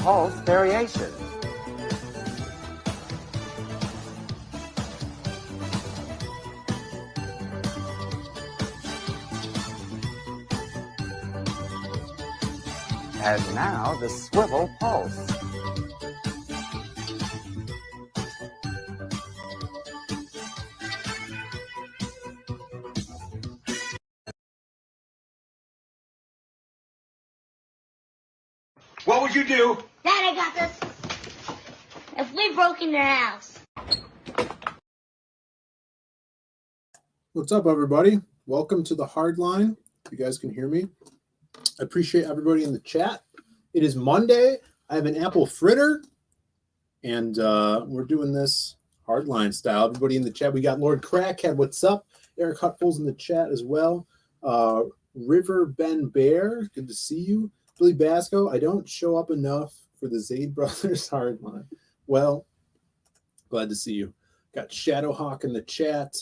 pulse variation. And now the swivel pulse. What would you do? Dad, I got this. If we broke in their house. What's up, everybody? Welcome to the Hardline. You guys can hear me. I appreciate everybody in the chat. It is Monday. I have an apple fritter, and we're doing this Hardline style. Everybody in the chat. We got Lord Crackhead. What's up? Eric Hutful's in the chat as well. River Ben Bear. Good to see you. Billy Basco. I don't show up enough for the Zaid Brothers Hardline. Well, glad to see you. Got Shadowhawk in the chat.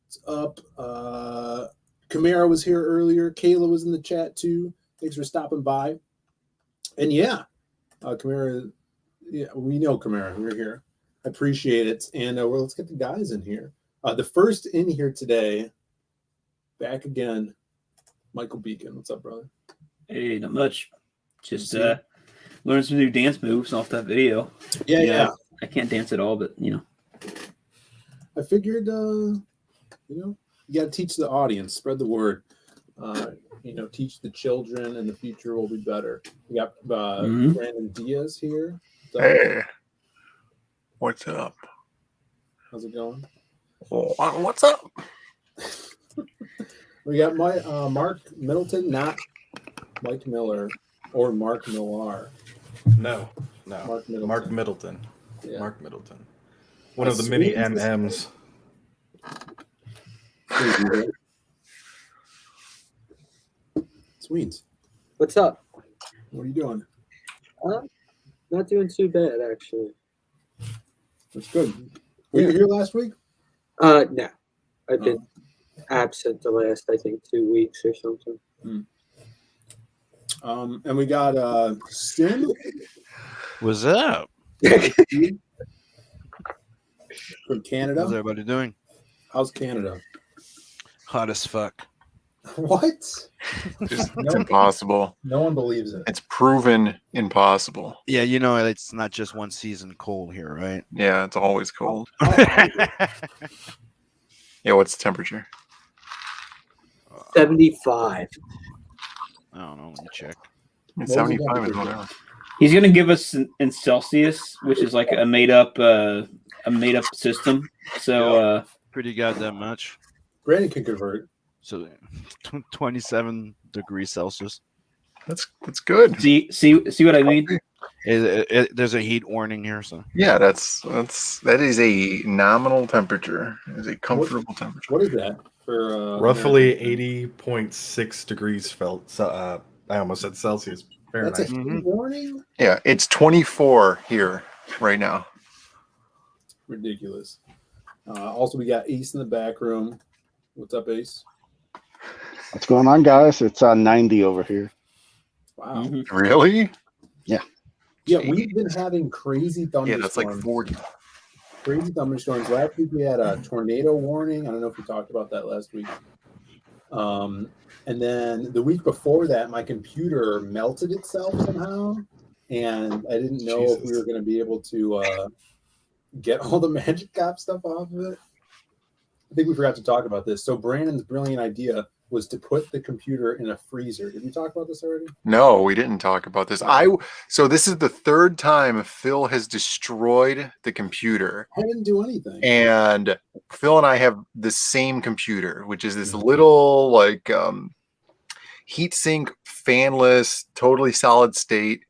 What's up? Camara was here earlier. Kayla was in the chat too. Thanks for stopping by. And yeah, Camara, yeah, we know Camara. We're here. I appreciate it. And well, let's get the guys in here. The first in here today, back again, Michael Beacon. What's up, brother? Hey, not much. Just learn some new dance moves off that video. Yeah. I can't dance at all, but you know. I figured, you know, you got to teach the audience, spread the word. You know, teach the children, and the future will be better. We got Brandon Diaz here. Hey, what's up? How's it going? What's up? We got Mark Middleton, not Mike Miller or Mark Millar. No. Mark Middleton. Yeah. Mark Middleton. One of the many MMs. Sweens. What's up? What are you doing? Not doing too bad, actually. That's good. Were you here last week? No. I've been absent the last, I think, 2 weeks or something. And we got Sim. What's up? From Canada. How's everybody doing? How's Canada? Hot as fuck. What? It's impossible. No one believes it. It's proven impossible. Yeah, you know, it's not just one season cold here, right? Yeah, it's always cold. Yeah, what's the temperature? 75. I don't know. Let me check. It's 75 is whatever. He's gonna give us in Celsius, which is like a made up system. So Pretty goddamn much. Brandon can convert. So 27 degrees Celsius. That's good. see what I mean? There's a heat warning here, so Yeah, that is a nominal temperature. It is a comfortable temperature. What is that for? Roughly 80.6 degrees I almost said Celsius. Fahrenheit. That's a heat warning? Yeah, it's 24 here right now. Ridiculous. Also, we got Ace in the back room. What's up, Ace? What's going on, guys? It's 90 over here. Wow. Really? Yeah. Yeah, we've been having crazy thunderstorms. Yeah, that's like 40. Crazy thunderstorms. Last week we had a tornado warning. I don't know if we talked about that last week. And then the week before that, my computer melted itself somehow, and I didn't know if we were going to be able to get all the Magic Cop stuff off of it. I think we forgot to talk about this. So Brandon's brilliant idea was to put the computer in a freezer. Did we talk about this already? No, we didn't talk about this. So this is the third time Phil has destroyed the computer. I didn't do anything. And Phil and I have the same computer, which is this little like heatsink, fanless, totally solid state,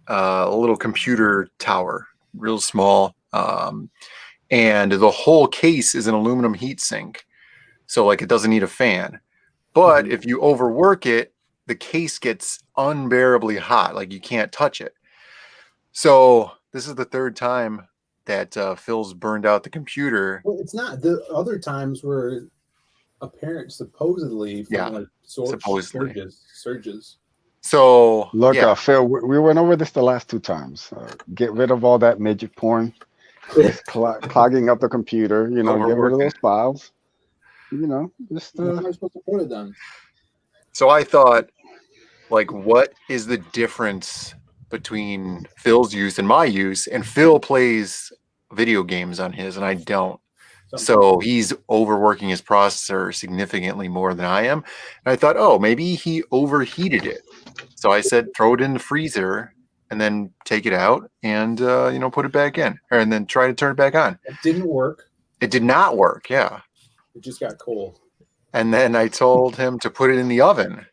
a little computer tower, real small. And the whole case is an aluminum heatsink. So like it doesn't need a fan. But if you overwork it, the case gets unbearably hot. Like you can't touch it. So this is the third time that Phil's burned out the computer. Well, it's not. The other times were apparent, supposedly, from like surges. So Look, yeah, Phil, we went over this the last 2 times. Get rid of all that midget porn. It's clogging up the computer. You know, get rid of those files. You know, just How am I supposed to put it then? so I thought, like, what is the difference between Phil's use and my use? And Phil plays video games on his, and I don't. So he's overworking his processor significantly more than I am. And I thought, oh, maybe he overheated it. So I said, throw it in the freezer and then take it out and, put it back in, and then try to turn it back on. It didn't work. It did not work. Yeah. It just got cold. And then I told him to put it in the oven.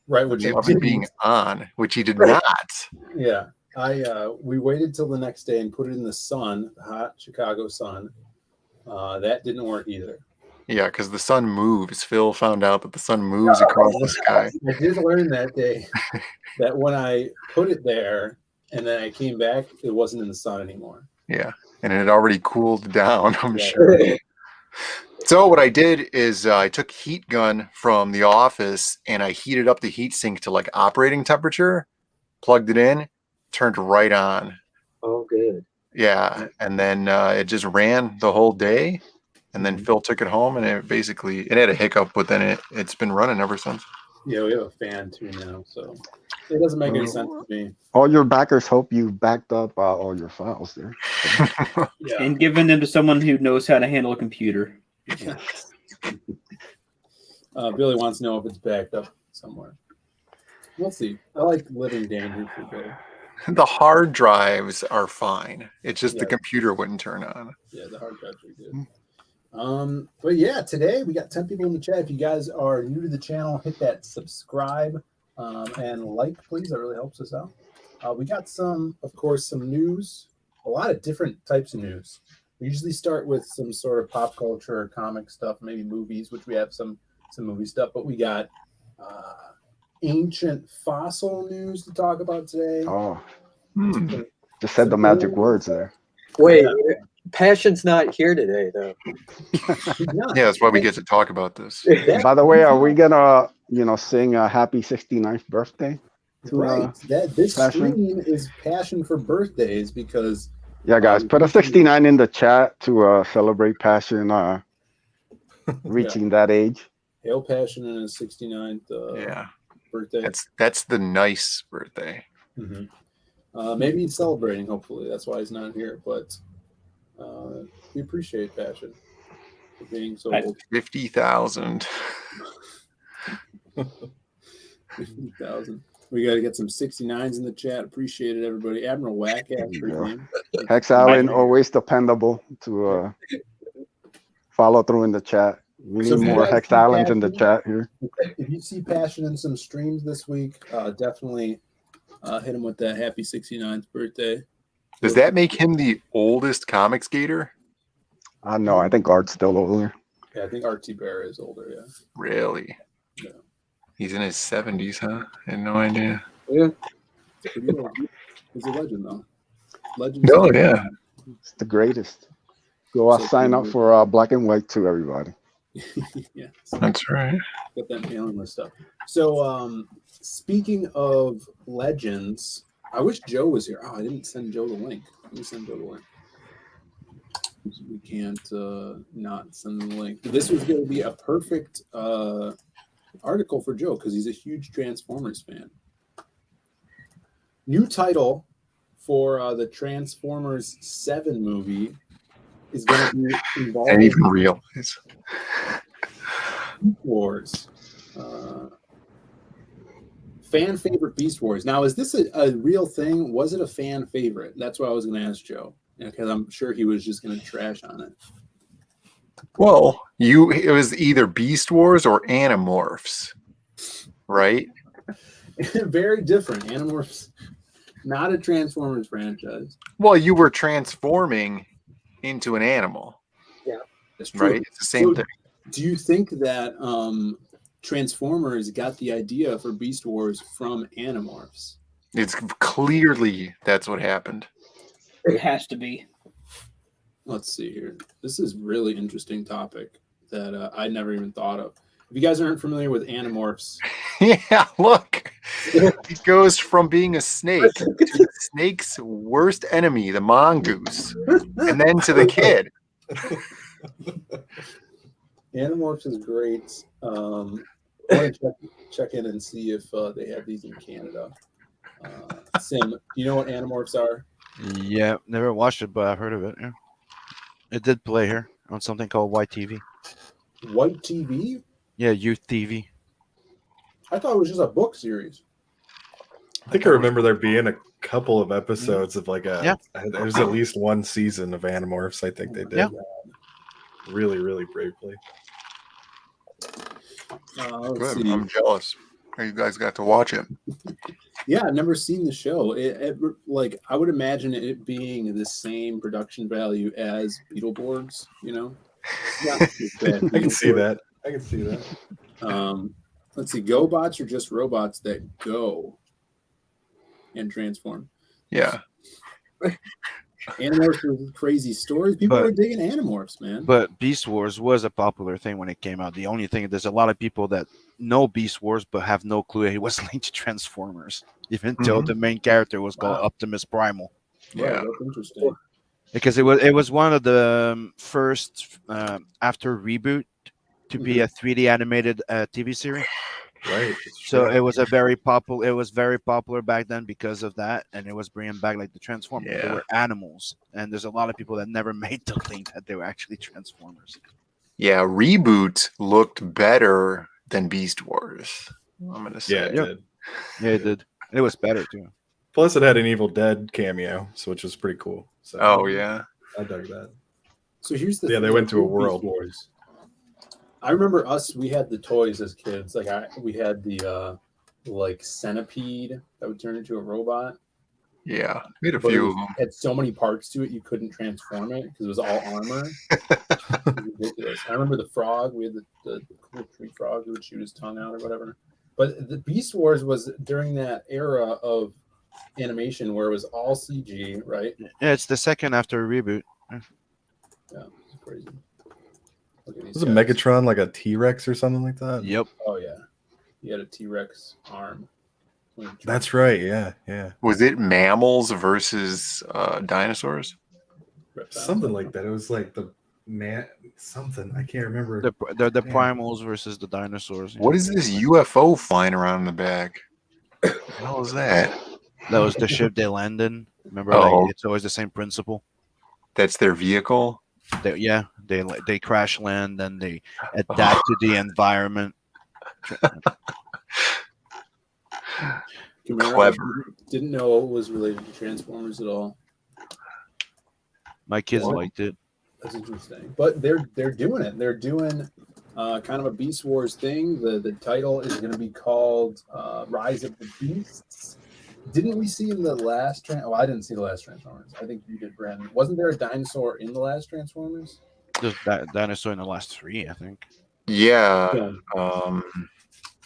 Right, which The oven being on, which he did not. Yeah. We waited till the next day and put it in the sun, the hot Chicago sun. That didn't work either. Yeah, because the sun moves. Phil found out that the sun moves across the sky. I did learn that day that when I put it there and then I came back, it wasn't in the sun anymore. Yeah, and it had already cooled down, I'm sure. So what I did is I took heat gun from the office and I heated up the heat sink to like operating temperature, plugged it in, turned right on. Oh, good. Yeah, and then it just ran the whole day. And then Phil took it home, and it had a hiccup, but then it's been running ever since. Yeah, we have a fan too now, so it doesn't make any sense to me. all your backers hope you backed up all your files there. Yeah. And giving them to someone who knows how to handle a computer. Billy wants to know if it's backed up somewhere. We'll see. I like living dangerous for Billy. The hard drives are fine. It's just the Yeah. computer wouldn't turn on. Yeah, the hard drives are good. But yeah, today we got 10 people in the chat. If you guys are new to the channel, hit that subscribe and like, please. That really helps us out. We got some news, a lot of different types of news. We usually start with some sort of pop culture or comic stuff, maybe movies, which we have some movie stuff, but we got ancient fossil news to talk about today. Oh, just said the magic words there. Wait, Passion's not here today, though. Yeah, that's why we get to talk about this. By the way, are we gonna, sing a happy 69th birthday? Right. This Passion? stream is Passion for Birthdays because Yeah, guys, put a 69 in the chat to celebrate Passion reaching that age. Hail Passion in his 69th Yeah, birthday. that's the nice birthday. Maybe he's celebrating, hopefully. That's why he's not here. But we appreciate Passion for being so old. 50,000. 50,000. We got to get some 69s in the chat. Appreciate it, everybody. Admiral Wackass. Hex Allen, always dependable to follow through in the chat. We So need if you more guys Hex see Allens in the Passion- chat here. If you see Passion in some streams this week, definitely hit him with that happy 69th birthday. Does that make him the oldest comic skater? No, I think Art's still older. Yeah, I think Archie Bear is older, yeah. Really? Yeah. He's in his 70s, huh? I had no idea. Yeah. Pretty old. He's a legend, though. Legend. Oh, yeah. It's the greatest. Go sign up for Black and White too, everybody. Yeah. That's right. Got that mailing list stuff. So, speaking of legends, I wish Joe was here. Oh, I didn't send Joe the link. Let me send Joe the link. We can't not send him the link. This was going to be a perfect article for Joe because he's a huge Transformers fan. New title for the Transformers 7 movie is going to be I involved didn't even realize. Wars. Fan favorite Beast Wars. Now, is this a real thing? Was it a fan favorite? That's what I was going to ask Joe, because I'm sure he was just going to trash on it. Well, it was either Beast Wars or Animorphs, right? Very different. Animorphs, not a Transformers franchise. Well, you were transforming into an animal. Yeah, that's true. Right? It's the same thing. Do you think that Transformers got the idea for Beast Wars from Animorphs? It's clearly that's what happened. It has to be. Let's see here. This is really interesting topic that I never even thought of. If you guys aren't familiar with Animorphs, Yeah, look. He goes from being a snake to the snake's worst enemy, the mongoose, and then to the kid. Animorphs is great. I want to check in and see if they have these in Canada. Sim, do you know what Animorphs are? Yeah, never watched it, but I've heard of it. Yeah, it did play here on something called YTV. White TV? Yeah, Youth TV. I thought it was just a book series. I think I remember there being a couple of episodes of like a. There's at least one season of Animorphs. I think they did. Really, really bravely. Let's Good. see. I'm jealous. You guys got to watch it. Yeah, I've never seen the show. Like I would imagine it being the same production value as Beetleborgs. You know, I can see that. I can see that. Let's see. GoBots are just robots that go and transform. Yeah. Animorphs were crazy stories. People were digging Animorphs, man. But Beast Wars was a popular thing when it came out. The only thing, there's a lot of people that know Beast Wars but have no clue it was linked to Transformers, even though the main character was called Optimus Primal. Yeah, that's interesting. Because it was one of the first after Reboot to be a 3D animated TV series. Right. So it was very popular back then because of that, and it was bringing back like the Transformers. They were animals, and there's a lot of people that never made the link that they were actually Transformers. Yeah, Reboot looked better than Beast Wars. I'm gonna say. Yeah, it did. Yeah, it did. It was better too. Plus, it had an Evil Dead cameo, so which was pretty cool. So, oh yeah, I dug that. So here's the they went to a world. Wars. I remember we had the toys as kids. Like we had the like centipede that would turn into a robot. Yeah, we had a few of them. It had so many parts to it you couldn't transform it because it was all armor. It was ridiculous. I remember the frog. We had the cool tree frog who would shoot his tongue out or whatever. But the Beast Wars was during that era of animation where it was all CG, right? Yeah, it's the second after Reboot. Yeah, it's crazy. Was it Megatron like a T-Rex or something like that? Yep. Oh yeah, he had a T-Rex arm. That's right. Yeah, yeah. Was it mammals versus dinosaurs? Something like that. It was like the something. I can't remember. The primals versus the dinosaurs. What is this UFO flying around in the back? What the hell is that? That was the ship they landed in. Remember, it's always the same principle. That's their vehicle. They crash land, then they adapt to the environment. Clever. Didn't know it was related to Transformers at all. My kids liked it. That's interesting. But they're doing it. They're doing kind of a Beast Wars thing. The title is going to be called Rise of the Beasts. Didn't we see in the last I didn't see the last Transformers. I think you did, Brandon. Wasn't there a dinosaur in the last Transformers? There's that dinosaur in the last three, I think. Yeah.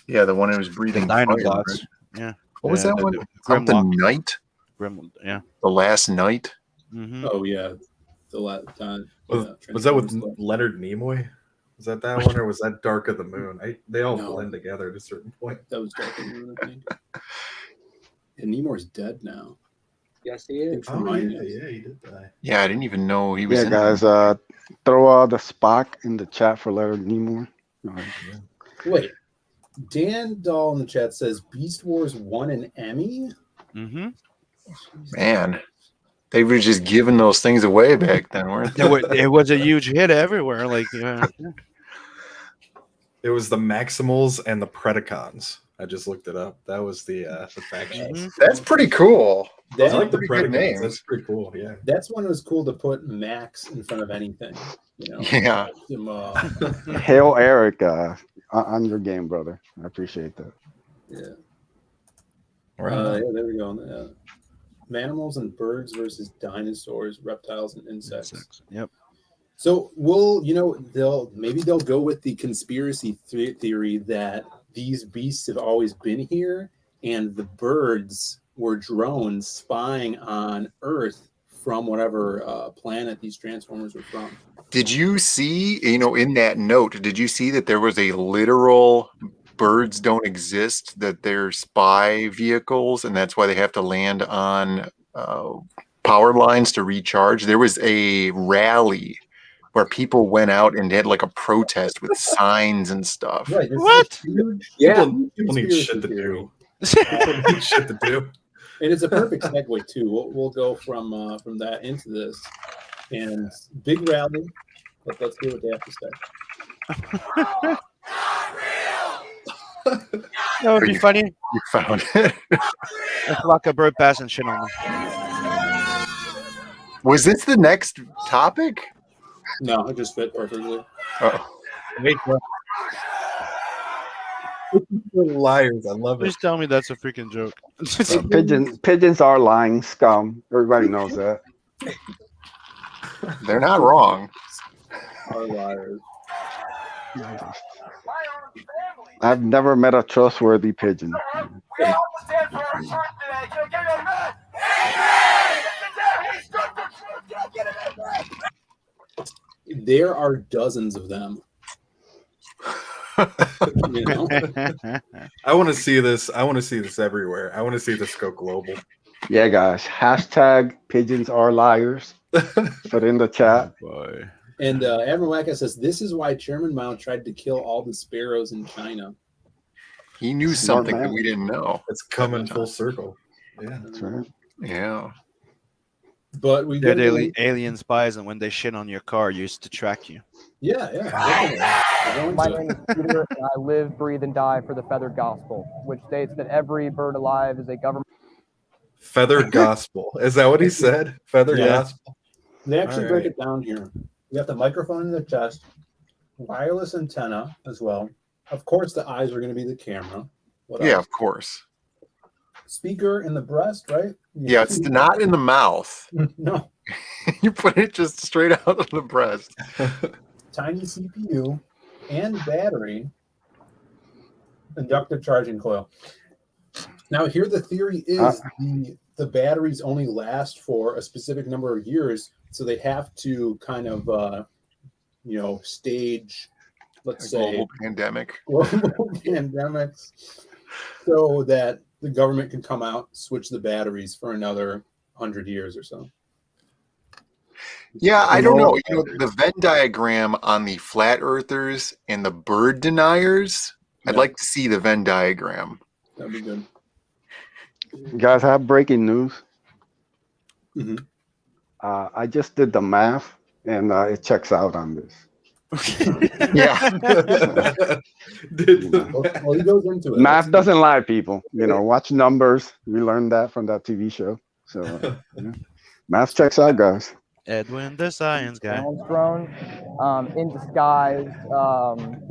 Yeah, the one who was breathing fire, Dinobots. right? Yeah. What was that one? Something Night? Yeah. The Last Night? Mm-hmm. Oh, yeah. The last time. Was that with Leonard Nimoy? Was that one, or was that Dark of the Moon? They all blend together at a certain point. That was Dark of the Moon, I think. And Nemo's dead now. Yes, he is. Oh, yeah, he did die. Yeah, I didn't even know he was in guys, throw the Spock in the chat for Leonard Nimoy. Wait. Dan Dahl in the chat says Beast Wars won an Emmy? Mm-hmm. Man, they were just giving those things away back then, weren't they? It was a huge hit everywhere. Like, it was the Maximals and the Predacons. I just looked it up. That was the factions. That's pretty cool. I like the pretty good Predacons. names. That's pretty cool. Yeah. That's when it was cool to put Max in front of anything. You know? Yeah. Hail Eric on your game, brother. I appreciate that. Yeah. Right. Yeah, there we go. Mammals and birds versus dinosaurs, reptiles and insects. Yep. So they'll go with the conspiracy theory that these beasts have always been here, and the birds were drones spying on Earth from whatever planet these Transformers were from. Did you see, in that note, did you see that there was a literal birds don't exist, that they're spy vehicles, and that's why they have to land on power lines to recharge. There was a rally where people went out and had like a protest with signs and stuff. Right. What? Yeah. People need shit to do. People need shit to do. And it's a perfect segue too. We'll go from that into this, and big rally. Let's hear what they have to say. That would be funny. You found it. If like a bird passing shit on them. Was this the next topic? No, it just fit perfectly. Oh. Liars. I love it. Please tell me that's a freaking joke. Pigeons are lying scum. Everybody knows that. They're not wrong. Are liars. I've never met a trustworthy pigeon. There are dozens of them. You know? I want to see this. I want to see this everywhere. I want to see this go global. Yeah, guys. Hashtag pigeons are liars. Put in the chat. Boy. And Admiral Wacka says, this is why Chairman Mao tried to kill all the sparrows in China. He knew Smart something that man. we didn't know. It's coming full circle. Yeah. That's right. Yeah. But we They're did alien spies, and when they shit on your car, used to track you. Yeah. My name is Peter, and I live, breathe, and die for the feathered gospel, which states that every bird alive is a government. Feather gospel. Is that what he said? Feather gospel. They actually All break right. it down here. We got the microphone in the chest, wireless antenna as well. Of course, the eyes are going to be the camera. What Yeah, else? of course. Speaker in the breast, right? Yeah, it's not in the mouth. No. You put it just straight out of the breast. Tiny CPU and battery, inductive charging coil. Now, here the theory is the batteries only last for a specific number of years, so they have to kind of, stage, let's say, Global pandemic. global pandemics, so that the government can come out, switch the batteries for another 100 years or so. Yeah, I don't know. You know, the Venn diagram on the flat earthers and the bird deniers, I'd like to see the Venn diagram. That'd be good. You guys have breaking news. Mhm. I just did the math, and it checks out on this. Yeah. Well, he goes into it. Math doesn't lie, people. Watch numbers. We learned that from that TV show. So, math checks out, guys. Edwin, the science guy. Drone in disguise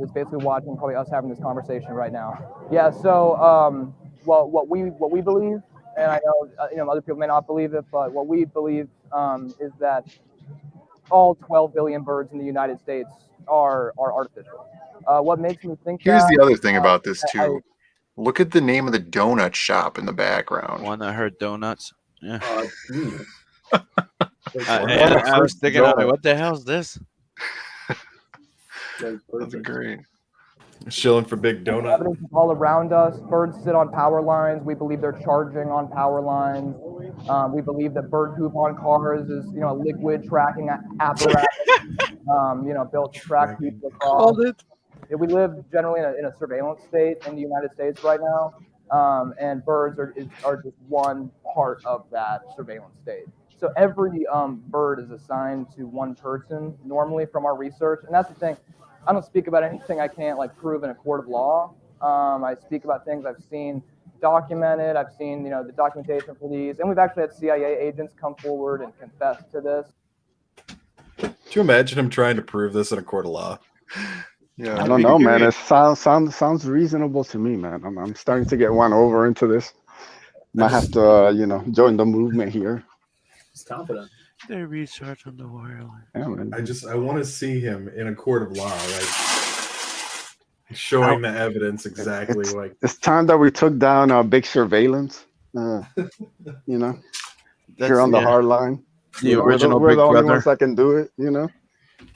is basically watching probably us having this conversation right now. Yeah. So, what we believe, and I know other people may not believe it, but what we believe is that all 12 billion birds in the United States are artificial. What makes me think Here's that, the other thing about this, too. Look at the name of the donut shop in the background. One that heard donuts. Yeah. Yeah, I was thinking, what the hell is this? That's great. Chilling for big donut. Evidence is all around us. Birds sit on power lines. We believe they're charging on power lines. We believe that bird poop on cars is, a liquid tracking apparatus, built to track people across. We live generally in a surveillance state in the United States right now, and birds are just one part of that surveillance state. So every bird is assigned to one person normally from our research, and that's the thing. I don't speak about anything I can't prove in a court of law. I speak about things I've seen documented. I've seen the documentation for these, and we've actually had CIA agents come forward and confess to this. Could you imagine him trying to prove this in a court of law? Yeah, I don't know, man. It sounds reasonable to me, man. I'm starting to get won over into this. Might have to, join the movement here. He's confident. They research on the world. Yeah, man. I want to see him in a court of law, showing the evidence exactly It's time that we took down big surveillance. Here on the hard line. The original we're Big the only Brother. ones that can do it.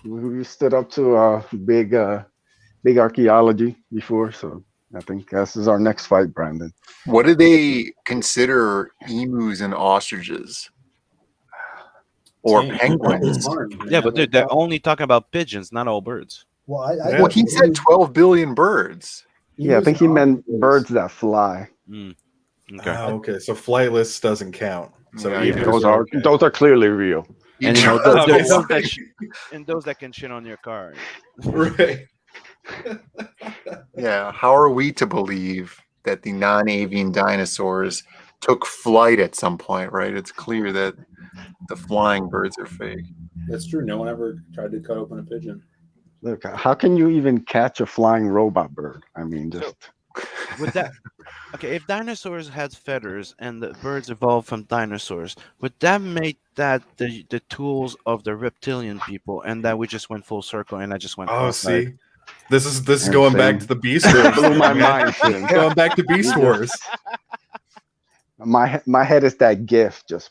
We stood up to big archaeology before, so I think this is our next fight, Brandon. What do they consider emus and ostriches? Or penguins? Yeah, but dude, they're only talking about pigeons, not all birds. Well, Well, he said 12 billion birds. Yeah, I think he meant birds that fly. Okay. Okay, so flightless doesn't count. So Yeah, emus those are clearly real. And you know, those that can shit on your car. Right. Yeah, how are we to believe that the non-avian dinosaurs took flight at some point, right? It's clear that the flying birds are fake. That's true. No one ever tried to cut open a pigeon. Look, how can you even catch a flying robot bird? I mean, just Would that okay? If dinosaurs had feathers and the birds evolved from dinosaurs, would that make that the tools of the reptilian people, and that we just went full circle, and I just went. Oh, cross-eyed? see, this is going back to the Beast Wars. blew my mind. Shit. Going back to Beast Wars. My head is that GIF. Just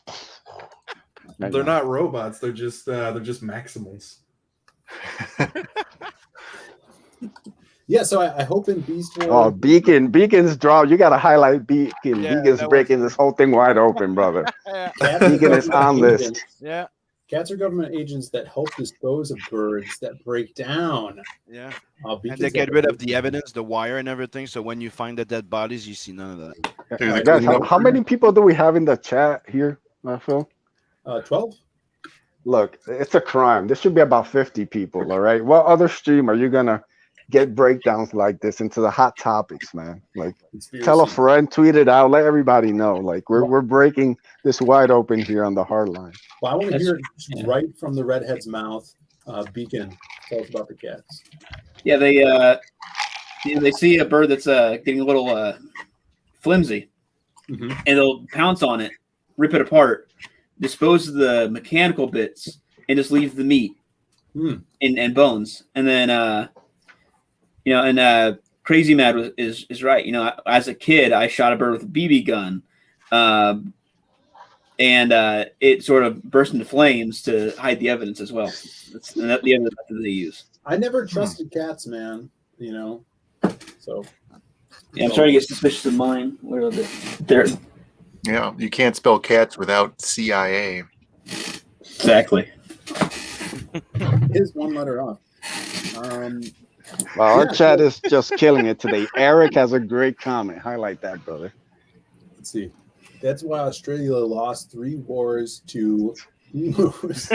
They're not robots. They're just Maximals. Yeah, so I hope in Beast Wars. Oh, Beacon's draw. You got to highlight Beacon. Yeah, Beacon's breaking this whole thing wide open, brother. Beacon is on list. Yeah. Cats are government agents that help dispose of birds that break down. Yeah. Beacons And they get that- rid of the evidence, the wire, and everything. So when you find the dead bodies, you see none of that. Dude, Guys, how many people do we have in the chat here, Phil? 12. Look, it's a crime. This should be about 50 people, all right? What other stream are you going to get breakdowns like this into the hot topics, man? Like, tell a friend, tweet it out, let everybody know. Like, we're breaking this wide open here on the hard line. Well, I want to hear it right from the redhead's mouth. Beacon, tell us about the cats. Yeah, they see a bird that's getting a little flimsy, and they'll pounce on it, rip it apart, dispose of the mechanical bits, and just leave the meat and bones. And then, Crazy Mad is right. You know, as a kid, I shot a bird with a BB gun, and it sort of burst into flames to hide the evidence as well. That's the evidence that they use. I never trusted cats, man. You know, so yeah, I'm starting to get suspicious of mine. Where are they? There. Yeah, you can't spell cats without CIA. Exactly. Is one letter off. Well, our chat is just killing it today. Eric has a great comment. Highlight that, brother. Let's see. That's why Australia lost 3 wars to emus.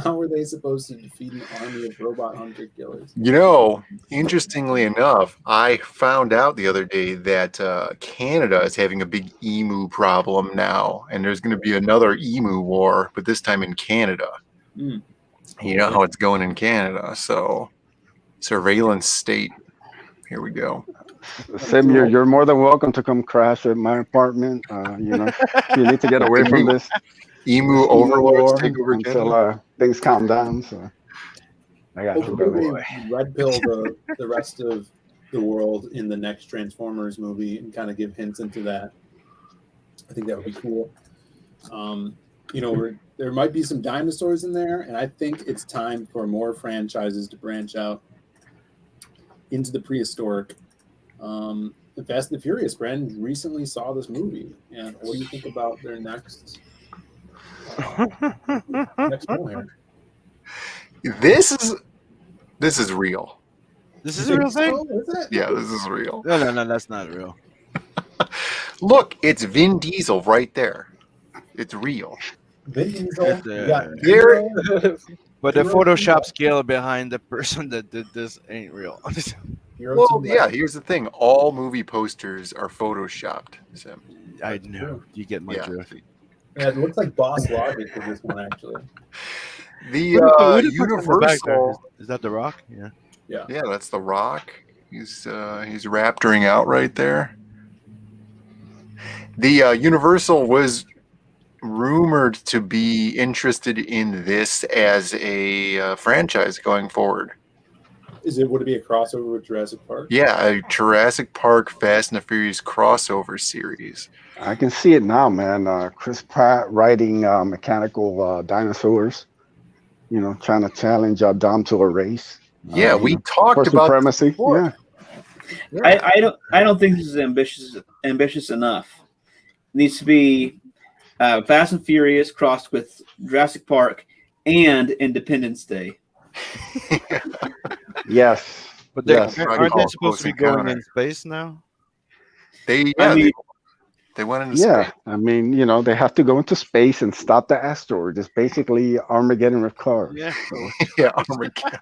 How were they supposed to defeat an army of robot hunter killers? You know, interestingly enough, I found out the other day that Canada is having a big emu problem now, and there's going to be another emu war, but this time in Canada. You know how it's going in Canada, so surveillance state. Here we go. Sim, you're more than welcome to come crash at my apartment. You know, you need to get away from this. Emu overlords take over until things calm down. So I got you, brother. Red pill the rest of the world in the next Transformers movie and kind of give hints into that. I think that would be cool. You know, there might be some dinosaurs in there, and I think it's time for more franchises to branch out into the prehistoric. The Fast and the Furious, Brandon recently saw this movie, and what do you think about their next film here? This is real. This is a real thing? Is it? Yeah, this is real. No, that's not real. Look, it's Vin Diesel right there. It's real. Vin Diesel. There. But the Photoshop skill behind the person that did this ain't real. Well, yeah, here's the thing. All movie posters are photoshopped. So. I know. You get my drift. Yeah, it looks like Boss Logic for this one, actually. The Universal. Is that The Rock? Yeah. Yeah, that's The Rock. He's raptoring out right there. The Universal was rumored to be interested in this as a franchise going forward. Would it be a crossover with Jurassic Park? Yeah, a Jurassic Park Fast and the Furious crossover series. I can see it now, man. Chris Pratt riding mechanical dinosaurs, you know, trying to challenge Dom to a race. Yeah, we talked for about supremacy. Yeah. I don't think this is ambitious enough. It needs to be Fast and Furious crossed with Jurassic Park and Independence Day. Yes. But they, Yes. aren't they supposed to be going in space now? They went into space. I mean, you know, they have to go into space and stop the asteroid. It's basically Armageddon with cars. Yeah. Yeah, Armageddon.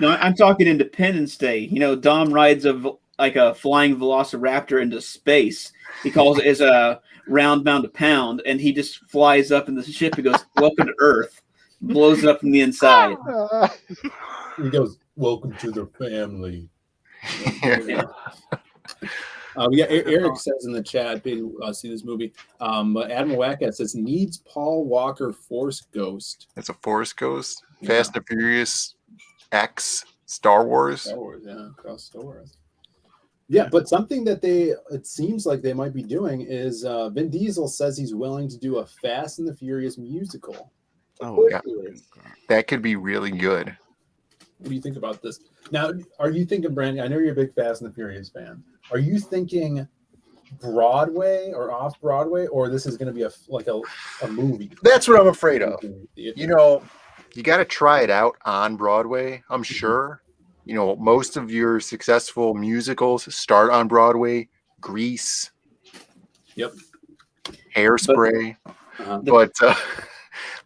No, I'm talking Independence Day. You know, Dom rides a flying velociraptor into space. He calls it as a round pound to pound, and he just flies up in the ship and goes, "Welcome to Earth," blows it up from the inside. He goes, "Welcome to the family." Yeah. Eric says in the chat, see this movie. But Adam Wackat says needs Paul Walker Force Ghost. It's a Force Ghost. Fast and Furious X Star Wars. Star Wars, yeah, across Star Wars. Yeah, but something that it seems like they might be doing is Vin Diesel says he's willing to do a Fast and the Furious musical. Oh, yeah. That could be really good. What do you think about this? Now, are you thinking, Brandon? I know you're a big Fast and the Furious fan. Are you thinking Broadway or off Broadway, or this is going to be a movie? That's what I'm afraid of. You know, you got to try it out on Broadway. I'm sure. You know, most of your successful musicals start on Broadway. Grease. Yep. Hairspray.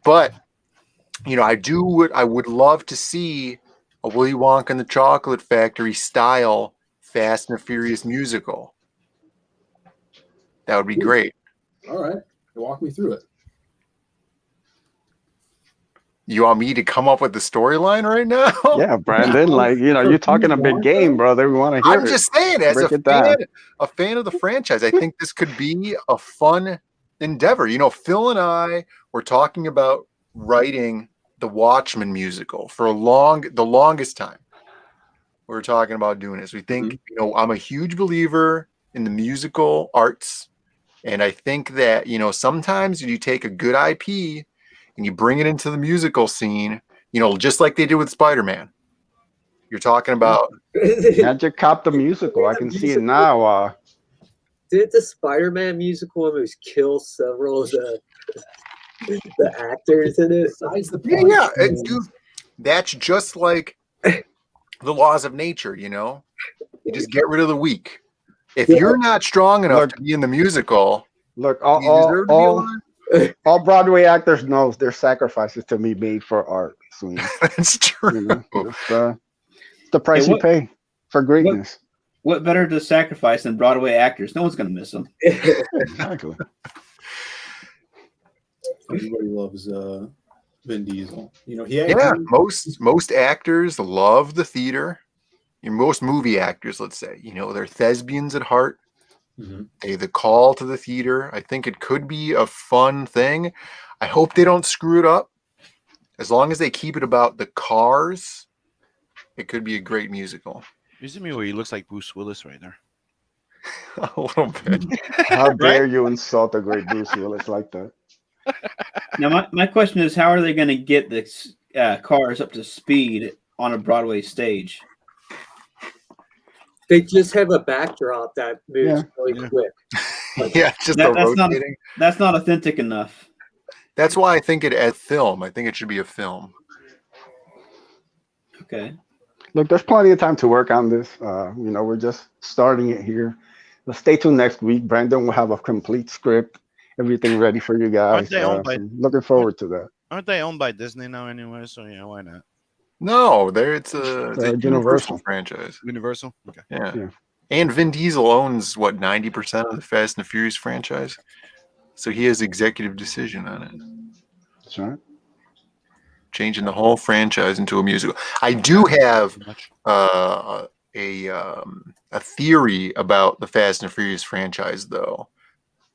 But you know, I would love to see a Willy Wonka and the Chocolate Factory style Fast and the Furious musical. That would be great. All right. Walk me through it. You want me to come up with the storyline right now? Yeah, Brandon, like, you know, you're talking a big game, brother. We want to hear it. I'm just saying, as a fan of the franchise, I think this could be a fun endeavor. You know, Phil and I were talking about writing the Watchmen musical for the longest time. We were talking about doing this. We think, you know, I'm a huge believer in the musical arts. And I think that, you know, sometimes you take a good IP and you bring it into the musical scene, you know, just like they did with Spider-Man. You're talking about Magic Cop the musical. I can see it now. Did the Spider-Man musical almost kill several of the actors in it? Dude, that's just like the laws of nature, you know? You just get rid of the weak. If you're not strong enough to be in the musical, all Broadway actors know their sacrifices to be made for art. Sweeney. That's true. You know, it's the price you pay for greatness. What better to sacrifice than Broadway actors? No one's going to miss them. Exactly. Everybody loves Vin Diesel. You know, most actors love the theater. Most movie actors, let's say, you know, they're thespians at heart. They the call to the theater. I think it could be a fun thing. I hope they don't screw it up. As long as they keep it about the cars, it could be a great musical. You see me where he looks like Bruce Willis right there. A little bit. How dare you insult the great Bruce Willis like that? Now, my question is, how are they going to get the cars up to speed on a Broadway stage? They just have a backdrop that moves really quick. Just rotating. That's not authentic enough. That's why I think it as film. I think it should be a film. Okay. Look, there's plenty of time to work on this. You know, we're just starting it here. But stay tuned next week. Brandon will have a complete script, everything ready for you guys. Looking forward to that. Aren't they owned by Disney now anyway? So yeah, why not? No, it's a Universal franchise. Universal? Okay. Yeah. And Vin Diesel owns, 90% of the Fast and the Furious franchise? So he has executive decision on it. That's right. Changing the whole franchise into a musical. I do have a theory about the Fast and Furious franchise, though,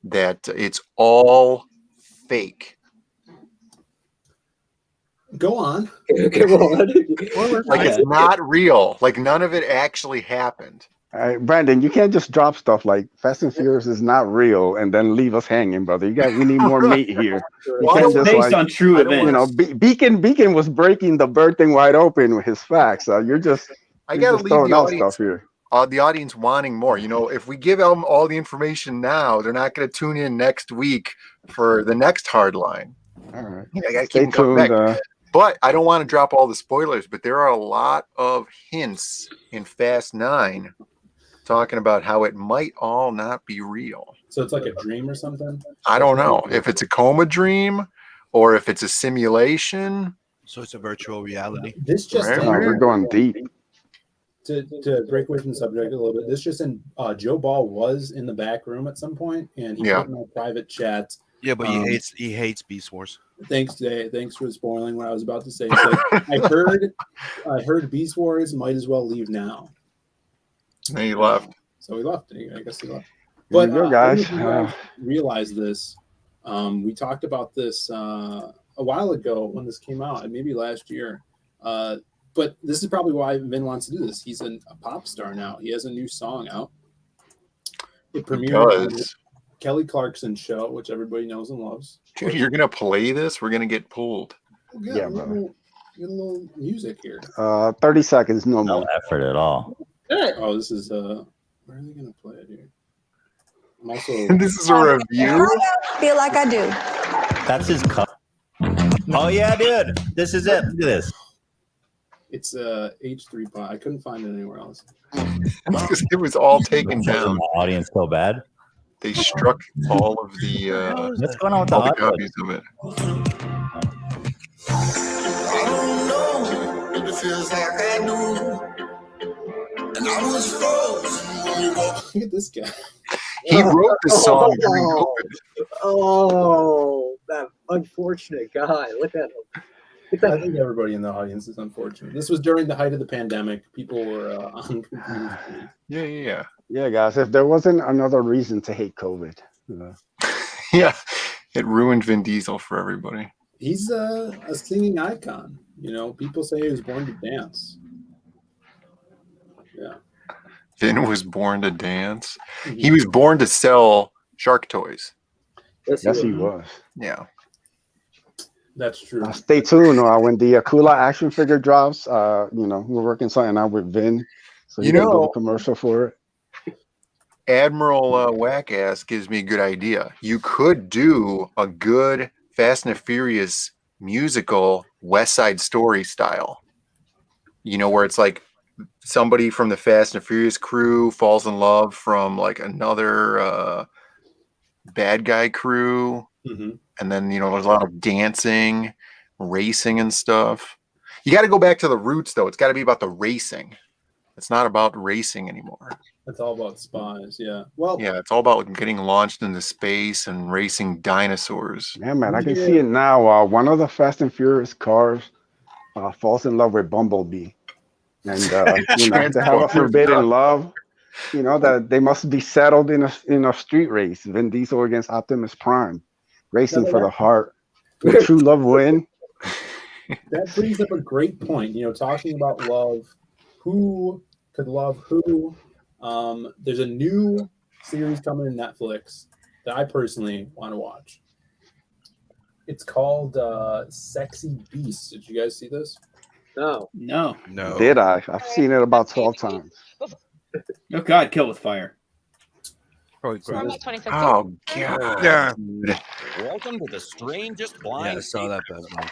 that it's all fake. Go on. Come on. Like it's not real. Like none of it actually happened. All right, Brandon, you can't just drop stuff like Fast and Furious is not real and then leave us hanging, brother. We need more meat here. Well, it's based on true events. You know, Beacon was breaking the bird thing wide open with his facts. You're just I gotta leave throwing the out audience. stuff here. the audience wanting more. You know, if we give them all the information now, they're not going to tune in next week for the next Hardline. All right. I got to Stay keep them coming tuned. back. But I don't want to drop all the spoilers, but there are a lot of hints in Fast 9 talking about how it might all not be real. So it's like a dream or something? I don't know if it's a coma dream or if it's a simulation. So it's a virtual reality. This just Right. We're going deep. to break away from the subject a little bit. This just in Joe Ball was in the back room at some point, and he put in a private chat. Yeah, but he hates Beast Wars. Thanks for spoiling what I was about to say. So I heard Beast Wars might as well leave now. And he left. So he left. I guess he left. But guys. Realize this. We talked about this a while ago when this came out, maybe last year. But this is probably why Vin wants to do this. He's a pop star now. He has a new song out. It premiered on Kelly Clarkson's show, which everybody knows and loves. Dude, you're gonna play this? We're gonna get pulled. Yeah, bro. Get a little music here. 30 seconds, no more. No effort at all. Oh, this is where are they gonna play it here? I'm also this is a review. Feel like I do. That's his cup. Oh yeah, dude. This is it. Look at this. It's H3 pod. I couldn't find it anywhere else. Because it was all taken down. The audience so bad. They struck all of the what's going on with all the copies of it. I don't know if it feels like I do. And I was frozen when we walked. Look at this guy. He wrote the song during COVID. Oh, that unfortunate guy. Look at him. I think everybody in the audience is unfortunate. This was during the height of the pandemic. People were on computers. Yeah, guys. If there wasn't another reason to hate COVID. Yeah, it ruined Vin Diesel for everybody. He's a singing icon. You know, people say he was born to dance. Yeah. Vin was born to dance. He was born to sell shark toys. Yes, he was. Yeah. That's true. Stay tuned when the Akula action figure drops. We're working something out with Vin. So you know, do a commercial for it. Admiral Wackass gives me a good idea. You could do a good Fast and the Furious musical West Side Story style. You know, where it's like somebody from the Fast and the Furious crew falls in love from like another bad guy crew. Mm-hmm. And then, there's a lot of dancing, racing and stuff. You got to go back to the roots, though. It's got to be about the racing. It's not about racing anymore. It's all about spies, yeah. Well, yeah, it's all about getting launched into space and racing dinosaurs. Yeah, man, I can see it now. One of the Fast and Furious cars falls in love with Bumblebee. And they have a forbidden love. You know, that they must be settled in a street race. Vin Diesel against Optimus Prime. Racing for the heart. Will true love win? That brings up a great point. You know, talking about love, who could love who? There's a new series coming to Netflix that I personally want to watch. It's called Sexy Beasts. Did you guys see this? No. Did I? I've seen it about 12 times. Oh God, Kill with Fire. Oh God! Yeah. Welcome to the strangest blind. Yeah, I saw that bad one.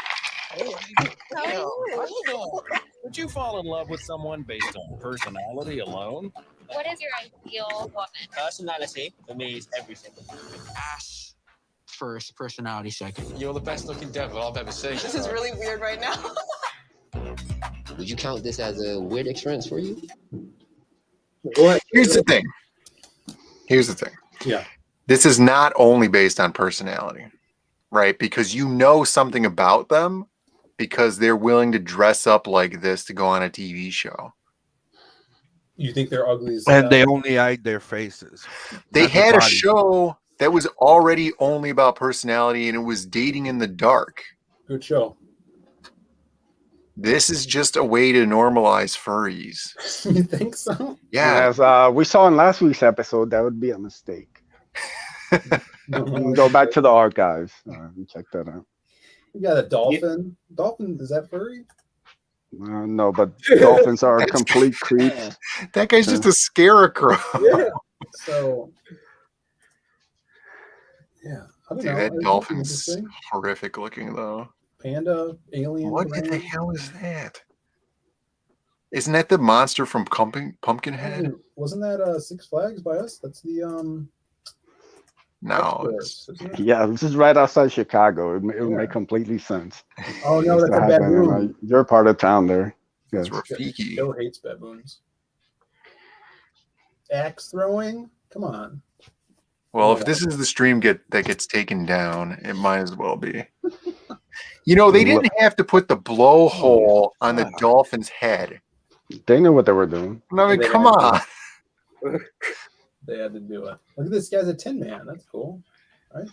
Would you fall in love with someone based on personality alone? What is your ideal woman? Personality for me is everything. Ass first, personality second. You're the best looking devil I've ever seen. This is really weird right now. Would you count this as a weird experience for you? What? Here's the thing. Yeah. This is not only based on personality, right? Because you know something about them because they're willing to dress up like this to go on a TV show. You think they're ugly as And they only hide their faces. They not had their a bodies. show that was already only about personality and it was dating in the dark. Good show. This is just a way to normalize furries. You think so? Yeah. As we saw in last week's episode, that would be a mistake. Go back to the archives and check that out. You got a dolphin. Dolphin, is that furry? No, but dolphins are complete creeps. That guy's just a scarecrow. Yeah. So, yeah, I don't Dude, know. that It's dolphin's interesting. horrific looking though. Panda, alien. What in the brain. hell is that? Isn't that the monster from Pumpkinhead? Wasn't that Six Flags by us? That's the No. X-Force, isn't it? Yeah, this is right outside Chicago. It would make completely sense. Oh no, Used that's to a happen in, baboon. your part of town there. Yes. Joe hates baboons. Axe throwing? Come on. Well, if this is the stream that gets taken down, it might as well be. You know, they didn't have to put the blowhole on the dolphin's head. They knew what they were doing. I mean, come on. They had to do it. Look at this guy's a Tin Man. That's cool, right?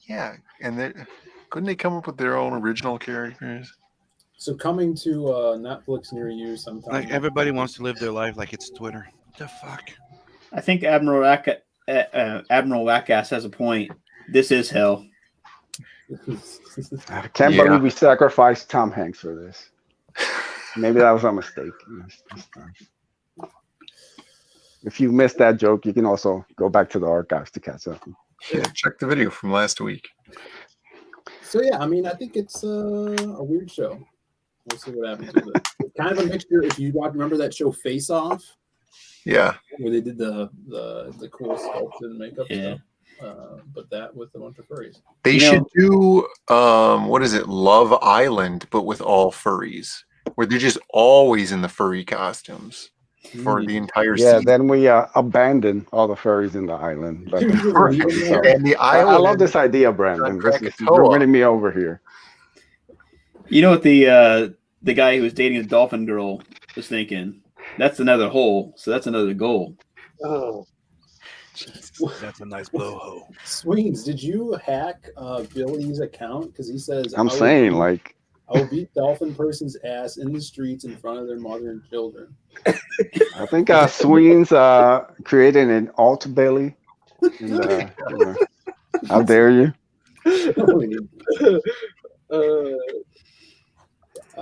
Yeah, and couldn't they come up with their own original characters? So coming to Netflix near you sometime. Like everybody wants to live their life like it's Twitter. What the fuck? I think Admiral Wackass has a point. This is hell. I can't believe we sacrificed Tom Hanks for this. Maybe that was a mistake. If you missed that joke, you can also go back to the archives to catch up. Yeah, check the video from last week. So yeah, I mean, I think it's a weird show. We'll see what happens with it. It's kind of a mixture. If you remember that show Face Off, yeah, where they did the cool sculpted and makeup stuff, but that with a bunch of furries. They should do what is it, Love Island, but with all furries, where they're just always in the furry costumes for the entire season. Then we abandon all the furries in the island. And the island. I love this idea, Brandon. You're winning me over here. You know what the guy who was dating the dolphin girl was thinking? That's another hole, so that's another goal. Oh, that's a nice blowhole. Sweens, did you hack Billy's account? Because he says I'm saying, like, I will beat dolphin person's ass in the streets in front of their mother and children. I think Sweens created an alt Billy. And, how dare you?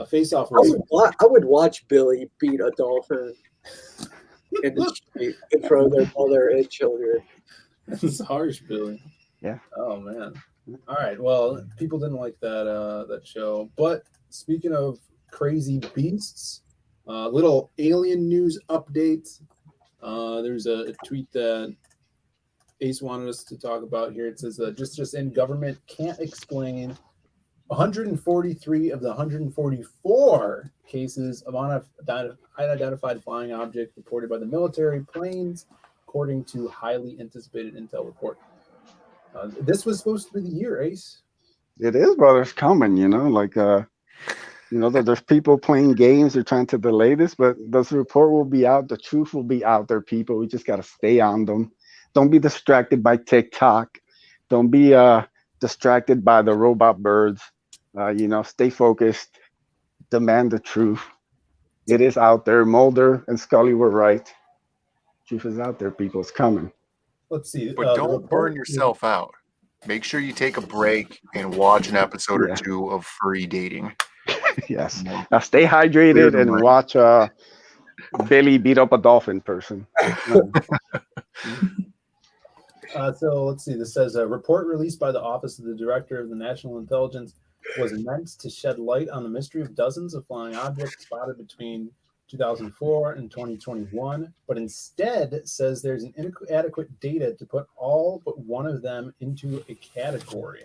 Face Off. I would watch Billy beat a dolphin in the street in front of their mother and children. It's harsh, Billy. Yeah. Oh man. All right. Well, people didn't like that show. But speaking of crazy beasts, little alien news update. There's a tweet that Ace wanted us to talk about here. It says just in, government can't explain 143 of the 144 cases of unidentified flying object reported by the military planes, according to highly anticipated intel report. This was supposed to be the year, Ace. It is, brother. It's coming, like, that there's people playing games. They're trying to delay this, but this report will be out. The truth will be out there, people. We just got to stay on them. Don't be distracted by TikTok. Don't be distracted by the robot birds. Stay focused. Demand the truth. It is out there. Mulder and Scully were right. Truth is out there, people. It's coming. Let's see. But don't burn yourself out. Make sure you take a break and watch an episode or two of furry dating. Yes. Stay hydrated and watch Billy beat up a dolphin person. So let's see. This says a report released by the Office of the Director of the National Intelligence was meant to shed light on the mystery of dozens of flying objects spotted between 2004 and 2021, but instead says there's an inadequate data to put all but one of them into a category.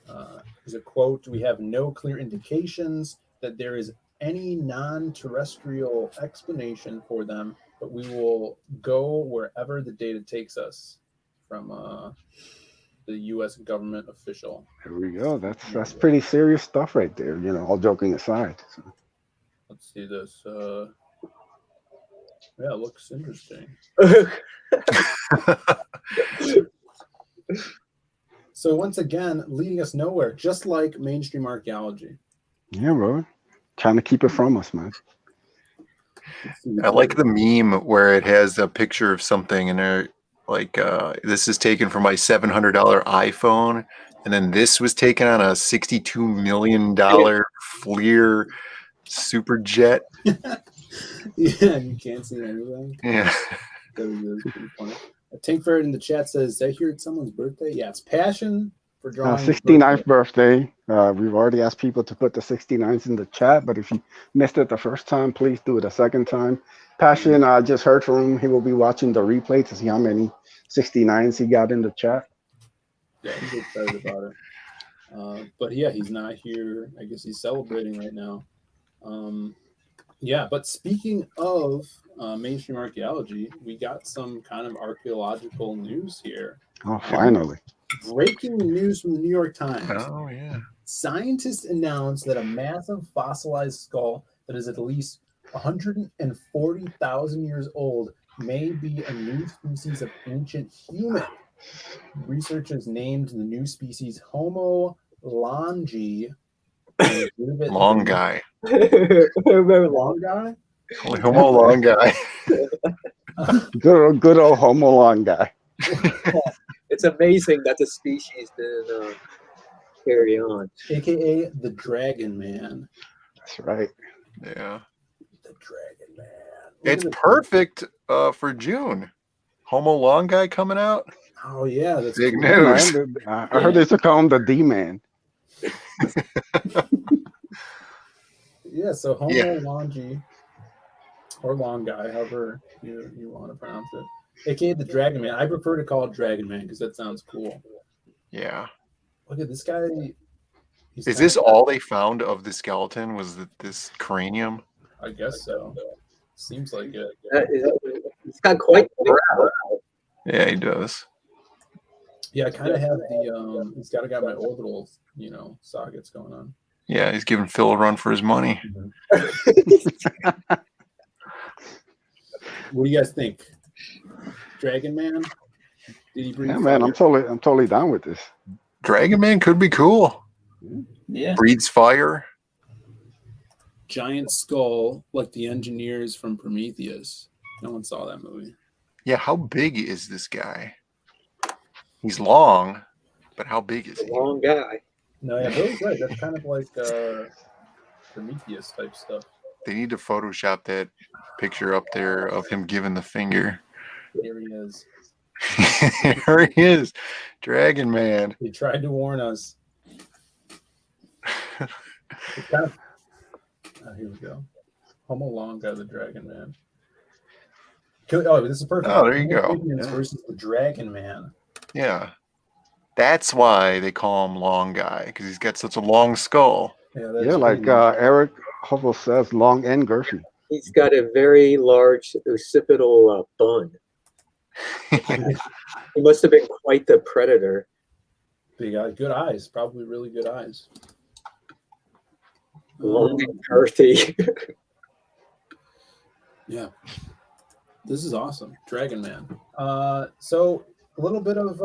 There's a quote, "We have no clear indications that there is any non-terrestrial explanation for them, but we will go wherever the data takes us," from the U.S. government official. Here we go. That's pretty serious stuff right there, all joking aside. So. Let's see this. Yeah, it looks interesting. So once again, leading us nowhere, just like mainstream archaeology. Yeah, bro. Trying to keep it from us, man. I like the meme where it has a picture of something and they're like, this is taken from my $700 iPhone. And then this was taken on a $62 million FLIR Super jet. Yeah, you can't see anything. Yeah. That was pretty funny. Tinkford in the chat says, "Did I hear it's someone's birthday?" Yeah, it's Passion for drawing. 69th birthday. We've already asked people to put the 69s in the chat, but if you missed it the first time, please do it a second time. Passion, I just heard from him. He will be watching the replay to see how many 69s he got in the chat. Yeah, he's excited about it. But yeah, he's not here. I guess he's celebrating right now. Yeah, but speaking of mainstream archaeology, we got some kind of archaeological news here. Oh, finally. Breaking news from the New York Times. Oh, yeah. Scientists announced that a massive fossilized skull that is at least 140,000 years old may be a new species of ancient human. Researchers named the new species Homo longi. Long guy. Remember Long guy? Homo long guy. Good old Homo long guy. It's amazing that the species didn't carry on. AKA the Dragon Man. That's right. Yeah. The Dragon Man. It's perfect for June. Homo long guy coming out. Oh yeah, that's big cool. news. I heard they should call him the D-Man. Yeah, so Homo longi, or long guy, however you want to pronounce it. AKA the Dragon Man. I prefer to call it Dragon Man because that sounds cool. Yeah. Look at this guy. Is this all they found of the skeleton? Was this cranium? I guess so. Seems like it. It's got quite the brow. Yeah, he does. Yeah, I kind of have the he's got my orbital, sockets going on. Yeah, he's giving Phil a run for his money. What do you guys think? Dragon Man? Did he breathe? Yeah, man, I'm totally down with this. Dragon Man could be cool. Yeah. Breathes fire. Giant skull, like the engineers from Prometheus. No one saw that movie. Yeah, how big is this guy? He's long, but how big is he? Long guy. No, yeah, Bill's right. That's kind of like Prometheus type stuff. They need to Photoshop that picture up there of him giving the finger. Here he is. Here he is. Dragon Man. He tried to warn us. It's kind of... here we go. Homo longa, the Dragon Man. Oh, this is perfect. Oh, there you go. Yeah. Versus the Dragon Man. Yeah. That's why they call him Long Guy, because he's got such a long skull. Yeah, like Eric Hubble says, long and girthy. He's got a very large occipital bun. He must have been quite the predator. Big eyes, good eyes, probably really good eyes. Long and girthy. Yeah, this is awesome, Dragon Man. So a little bit of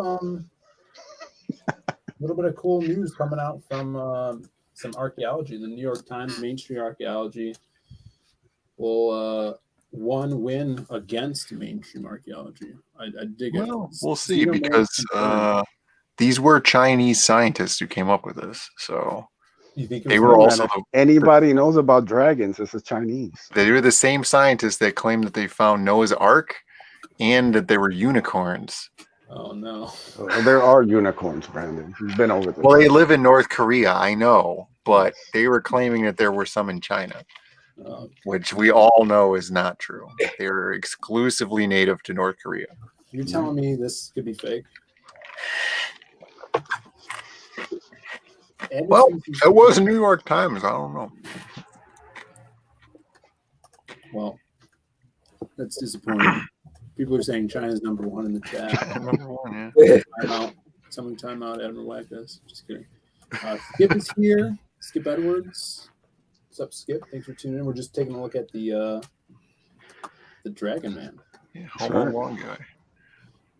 cool news coming out from some archaeology. The New York Times mainstream archaeology will win against mainstream archaeology. I dig it. Well, we'll see, because these were Chinese scientists who came up with this. So you think they were also anybody knows about dragons? This is Chinese. They were the same scientists that claimed that they found Noah's Ark and that there were unicorns. Oh no! There are unicorns, Brandon. You've been over this. Well, they live in North Korea, I know, but they were claiming that there were some in China, which we all know is not true. They were exclusively native to North Korea. You're telling me this could be fake? Well, it was New York Times. I don't know. Well, that's disappointing. People are saying China's number one in the chat. Number one, yeah. Someone time out Admiral Wackus. Just kidding. Skip is here. Skip Edwards. What's up, Skip? Thanks for tuning in. We're just taking a look at the Dragon Man. Yeah, Homo long guy.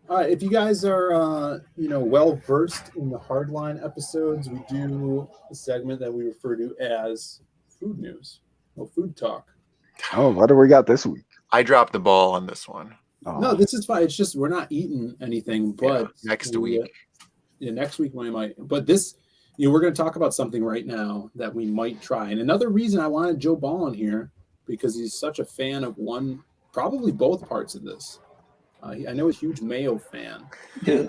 All right, if you guys are well versed in the Hardline episodes, we do a segment that we refer to as food news, food talk. Oh, what do we got this week? I dropped the ball on this one. Oh. No, this is fine. It's just we're not eating anything, but next week. Yeah, next week we might. But this We're going to talk about something right now that we might try. And another reason I wanted Joe Ball in here, because he's such a fan of probably both parts of this. I know he's a huge mayo fan. Yeah.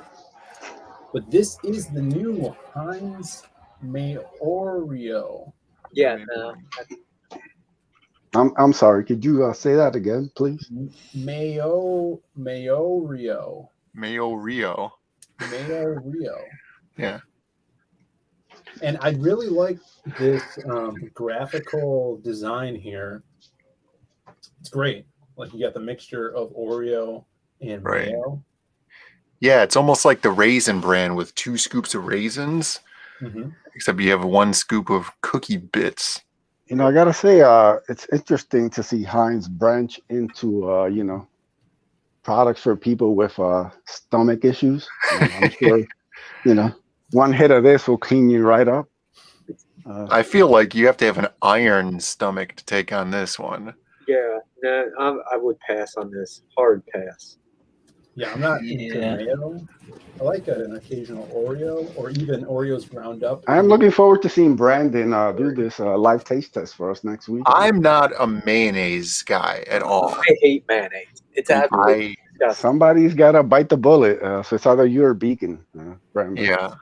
But this is the new Heinz Mayo. Yeah. I'm sorry. Could you say that again, please? Mayo Rio. Yeah. And I really like this graphical design here. It's great. Like you got the mixture of Oreo and mayo. Yeah, it's almost like the Raisin Bran with 2 scoops of raisins, except you have 1 scoop of cookie bits. I gotta say, it's interesting to see Heinz branch into products for people with stomach issues. I'm sure, one hit of this will clean you right up. I feel like you have to have an iron stomach to take on this one. Yeah, no, I would pass on this. Hard pass. Yeah, I'm not into mayo. I like an occasional Oreo or even Oreos ground up. I'm looking forward to seeing Brandon do this live taste test for us next week. I'm not a mayonnaise guy at all. I hate mayonnaise. It's absolutely disgusting. Somebody's got to bite the bullet. So it's either you or Beacon. Brandon. Yeah.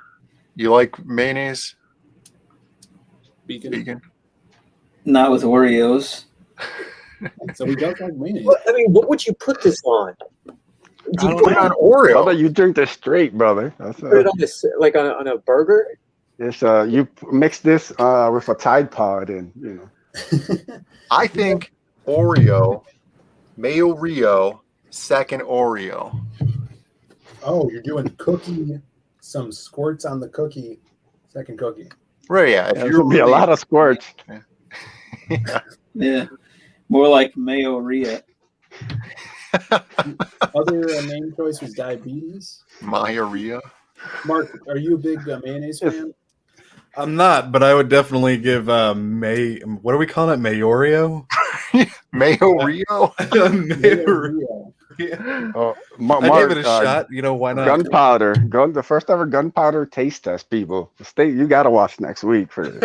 You like mayonnaise? Beacon? Not with Oreos. So we don't like mayonnaise. I mean, what would you put this on? You put it on Oreo. How about you drink this straight, brother? Put it on this, like on a burger? It's you mix this with a Tide Pod and I think Oreo, Mayo Rio, second Oreo. Oh, you're doing some squirts on the cookie, second cookie. Right, yeah. There's gonna be a lot of squirts. Yeah. More like Mayo Rio. Other name choice was diabetes. Mayo. Mark, are you a big mayonnaise fan? I'm not, but I would definitely give what are we calling it? Mayorio? Mayo Rio? Mayo Rio. Yeah. Oh, I gave it a shot. Why not? Gunpowder. The first ever gunpowder taste test, people. You got to watch next week for this.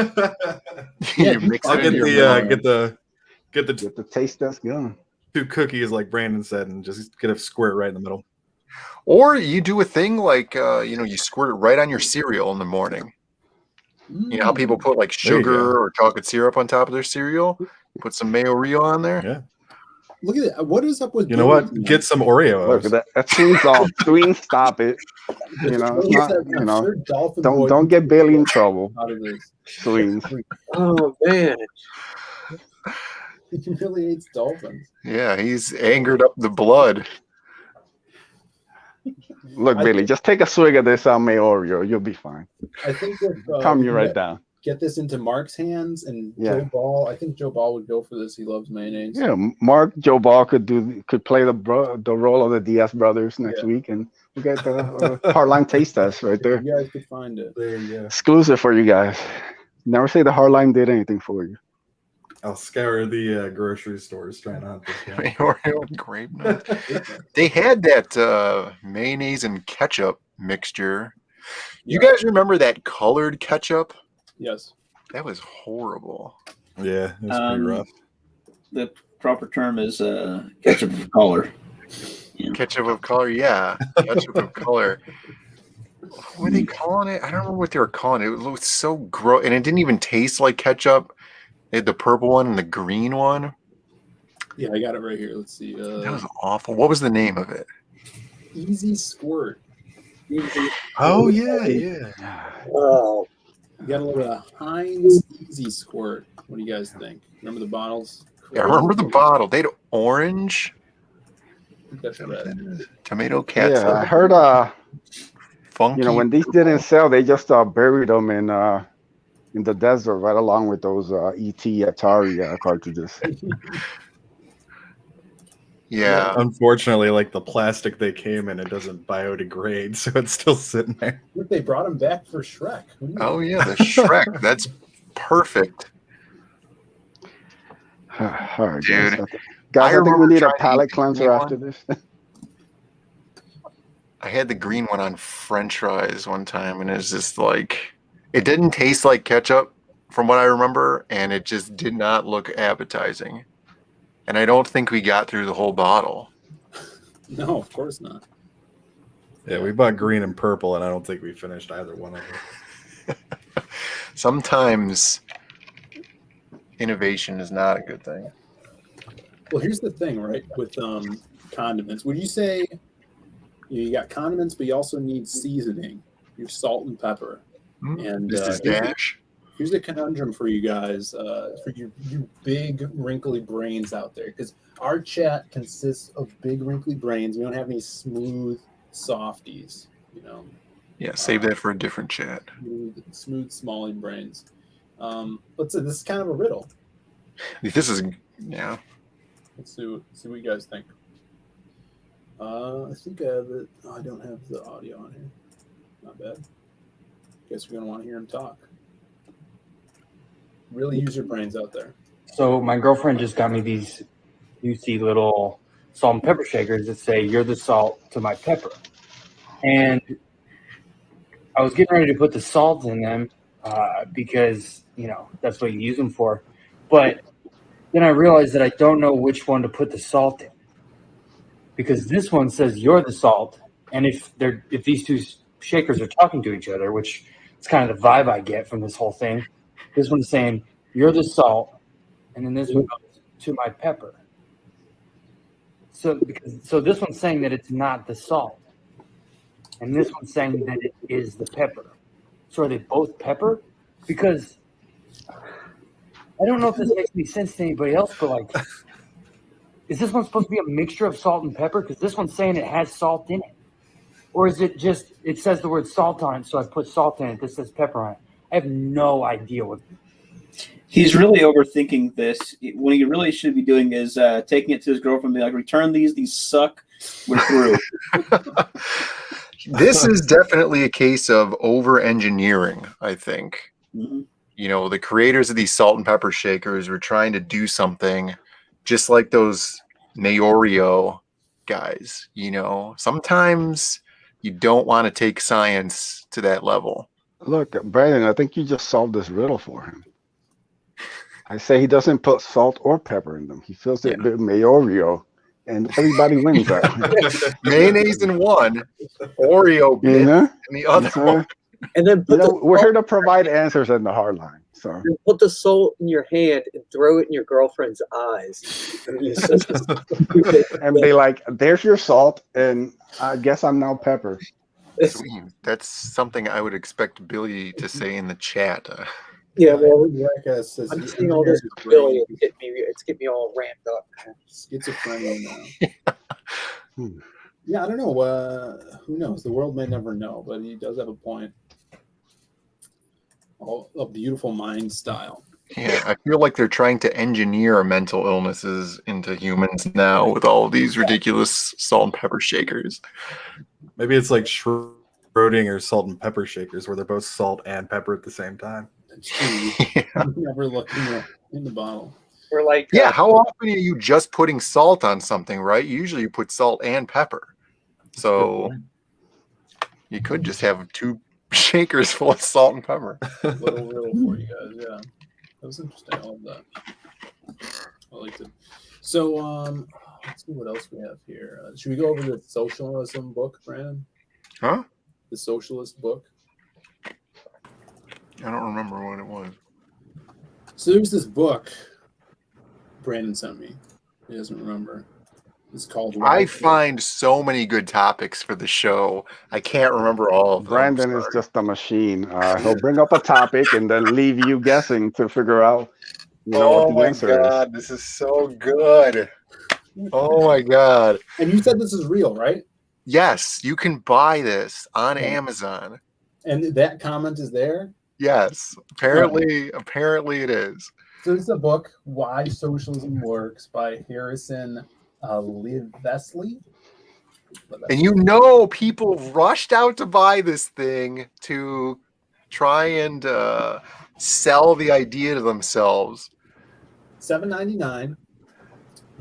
I'll get the taste test going. 2 cookies, like Brandon said, and just get a squirt right in the middle. Or you do a thing like you squirt it right on your cereal in the morning. You know how people put like sugar or chocolate syrup on top of their cereal? Put some Mayo Rio on there. Yeah. Look at that. What is up with? You know what? Get some Oreo. Look, that seems all sweet. Stop it. Don't get Bailey in trouble. Sweet. Oh man. He really hates dolphins. Yeah, he's angered up the blood. Look, Billy, just take a swig of this Mayo Oreo. You'll be fine. I think calm you right down. Get this into Mark's hands and Joe Ball. I think Joe Ball would go for this. He loves mayonnaise. Yeah, Joe Ball could play the role of the Diaz brothers next week, and we got the Hardline taste test right there. You guys could find it. There you go. Exclusive for you guys. Never say the Hardline did anything for you. I'll scour the grocery stores trying to hunt this guy. Oreo and grape nuts. They had that mayonnaise and ketchup mixture. You guys remember that colored ketchup? Yes. That was horrible. Yeah, it was pretty rough. The proper term is ketchup of color. Yeah. Ketchup of color, yeah. Ketchup of color. What were they calling it? I don't remember what they were calling it. It was so gross, and it didn't even taste like ketchup. They had the purple one and the green one. Yeah, I got it right here. Let's see. That was awful. What was the name of it? Easy Squirt. Oh, yeah. Oh. You got a little Heinz Easy Squirt. What do you guys think? Remember the bottles? Yeah, I remember the bottle. They had orange. That's red. Tomato ketchup. Yeah, I heard funky. When these didn't sell, they just buried them in the desert right along with those ET Atari cartridges. Yeah. Unfortunately, like the plastic they came in, it doesn't biodegrade, so it's still sitting there. Look, they brought them back for Shrek. Oh yeah, the Shrek. That's perfect. All right, dude. Guys, I think we need a palate cleanser after this. I had the green one on French fries one time, and it was just like, It didn't taste like ketchup from what I remember, and it just did not look appetizing. And I don't think we got through the whole bottle. No, of course not. Yeah, we bought green and purple, and I don't think we finished either one of them. Sometimes innovation is not a good thing. Well, here's the thing, right? With condiments, would you say you got condiments, but you also need seasoning, your salt and pepper? And This is Dash. Here's a conundrum for you guys, for you big wrinkly brains out there, because our chat consists of big wrinkly brains. We don't have any smooth softies, you know. Yeah, save that for a different chat. Smooth smally brains. Let's say this is kind of a riddle. This is, yeah. Let's see what you guys think. I think I have it. Oh, I don't have the audio on here. Not bad. Guess we're gonna want to hear him talk. Really use your brains out there. So my girlfriend just got me these juicy little salt and pepper shakers that say "You're the salt to my pepper," and I was getting ready to put the salt in them because that's what you use them for. But then I realized that I don't know which one to put the salt in, because this one says "You're the salt," and if these two shakers are talking to each other, which is kind of the vibe I get from this whole thing. This one's saying, "You're the salt," and then this one goes, "To my pepper." So this one's saying that it's not the salt, and this one's saying that it is the pepper. So are they both pepper? Because I don't know if this makes any sense to anybody else, but like, is this one supposed to be a mixture of salt and pepper? Because this one's saying it has salt in it. Or is it just, it says the word salt on it, so I put salt in it. This says pepper on it. I have no idea what. He's really overthinking this. What he really should be doing is taking it to his girlfriend and be like, return these suck, we're through. This is definitely a case of over-engineering, I think. Mm-hmm. You know, the creators of these salt and pepper shakers were trying to do something just like those Maorio guys. You know, sometimes you don't want to take science to that level. Look, Brandon, I think you just solved this riddle for him. I say he doesn't put salt or pepper in them. He fills it with Maorio, and everybody wins that. Mayonnaise in one, Oreo bit in the other one. And then we're here to provide answers in the hard line. So put the salt in your hand and throw it in your girlfriend's eyes. And be like, "There's your salt, and I guess I'm now pepper." Sweet. That's something I would expect Billy to say in the chat. Yeah, well, I'm seeing all this Billy. It's getting me all ramped up. Schizophrenia now. Yeah, I don't know. Who knows? The world may never know, but he does have a point. A beautiful mind style. Yeah, I feel like they're trying to engineer mental illnesses into humans now with all of these ridiculous salt and pepper shakers. Maybe it's like Schrodinger's salt and pepper shakers, where they're both salt and pepper at the same time. I'm never looking in the bottle. We're like, yeah, how often are you just putting salt on something, right? Usually you put salt and pepper. So you could just have two shakers full of salt and pepper. Little riddle for you guys, yeah. That was interesting. I love that. I liked it. So, let's see what else we have here. Should we go over the socialism book, Brandon? Huh? The socialist book. I don't remember what it was. So there's this book Brandon sent me. He doesn't remember. It's called. I find so many good topics for the show. I can't remember all of them. Brandon is just a machine. He'll bring up a topic and then leave you guessing to figure out, what the answer is. This is so good. Oh my God. And you said this is real, right? Yes, you can buy this on Amazon. And that comment is there? Yes. Apparently it is. So it's a book, Why Socialism Works, by Harrison Livesley. And people rushed out to buy this thing to try and sell the idea to themselves. $7.99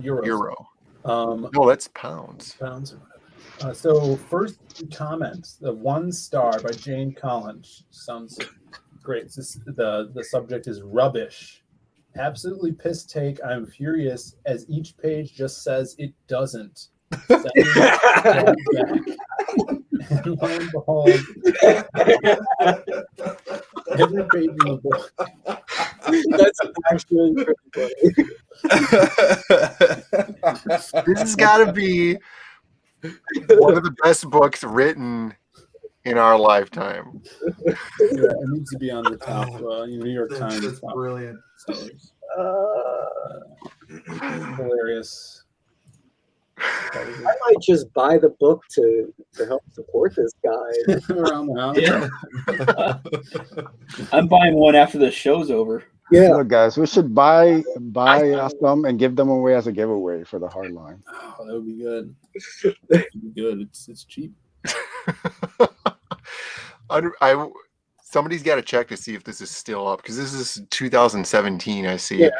euros. Euro. No, that's pounds. Pounds or whatever. So first comment, the 1 star by Jane Collins. Sounds Great. The subject is rubbish. Absolutely piss take. I'm furious as each page just says it doesn't. And lo and behold, every page in the book. That's actually pretty funny. This has got to be one of the best books written in our lifetime. Yeah, it needs to be on the top New York Times. That's top brilliant. sellers. Hilarious. I might just buy the book to help support this guy around the house. Yeah. I'm buying one after the show's over. Yeah, look, guys, we should buy some and give them away as a giveaway for the hardline. Oh, that would be good. That would be good. It's cheap. Somebody's got to check to see if this is still up because this is 2017. I see. Yeah.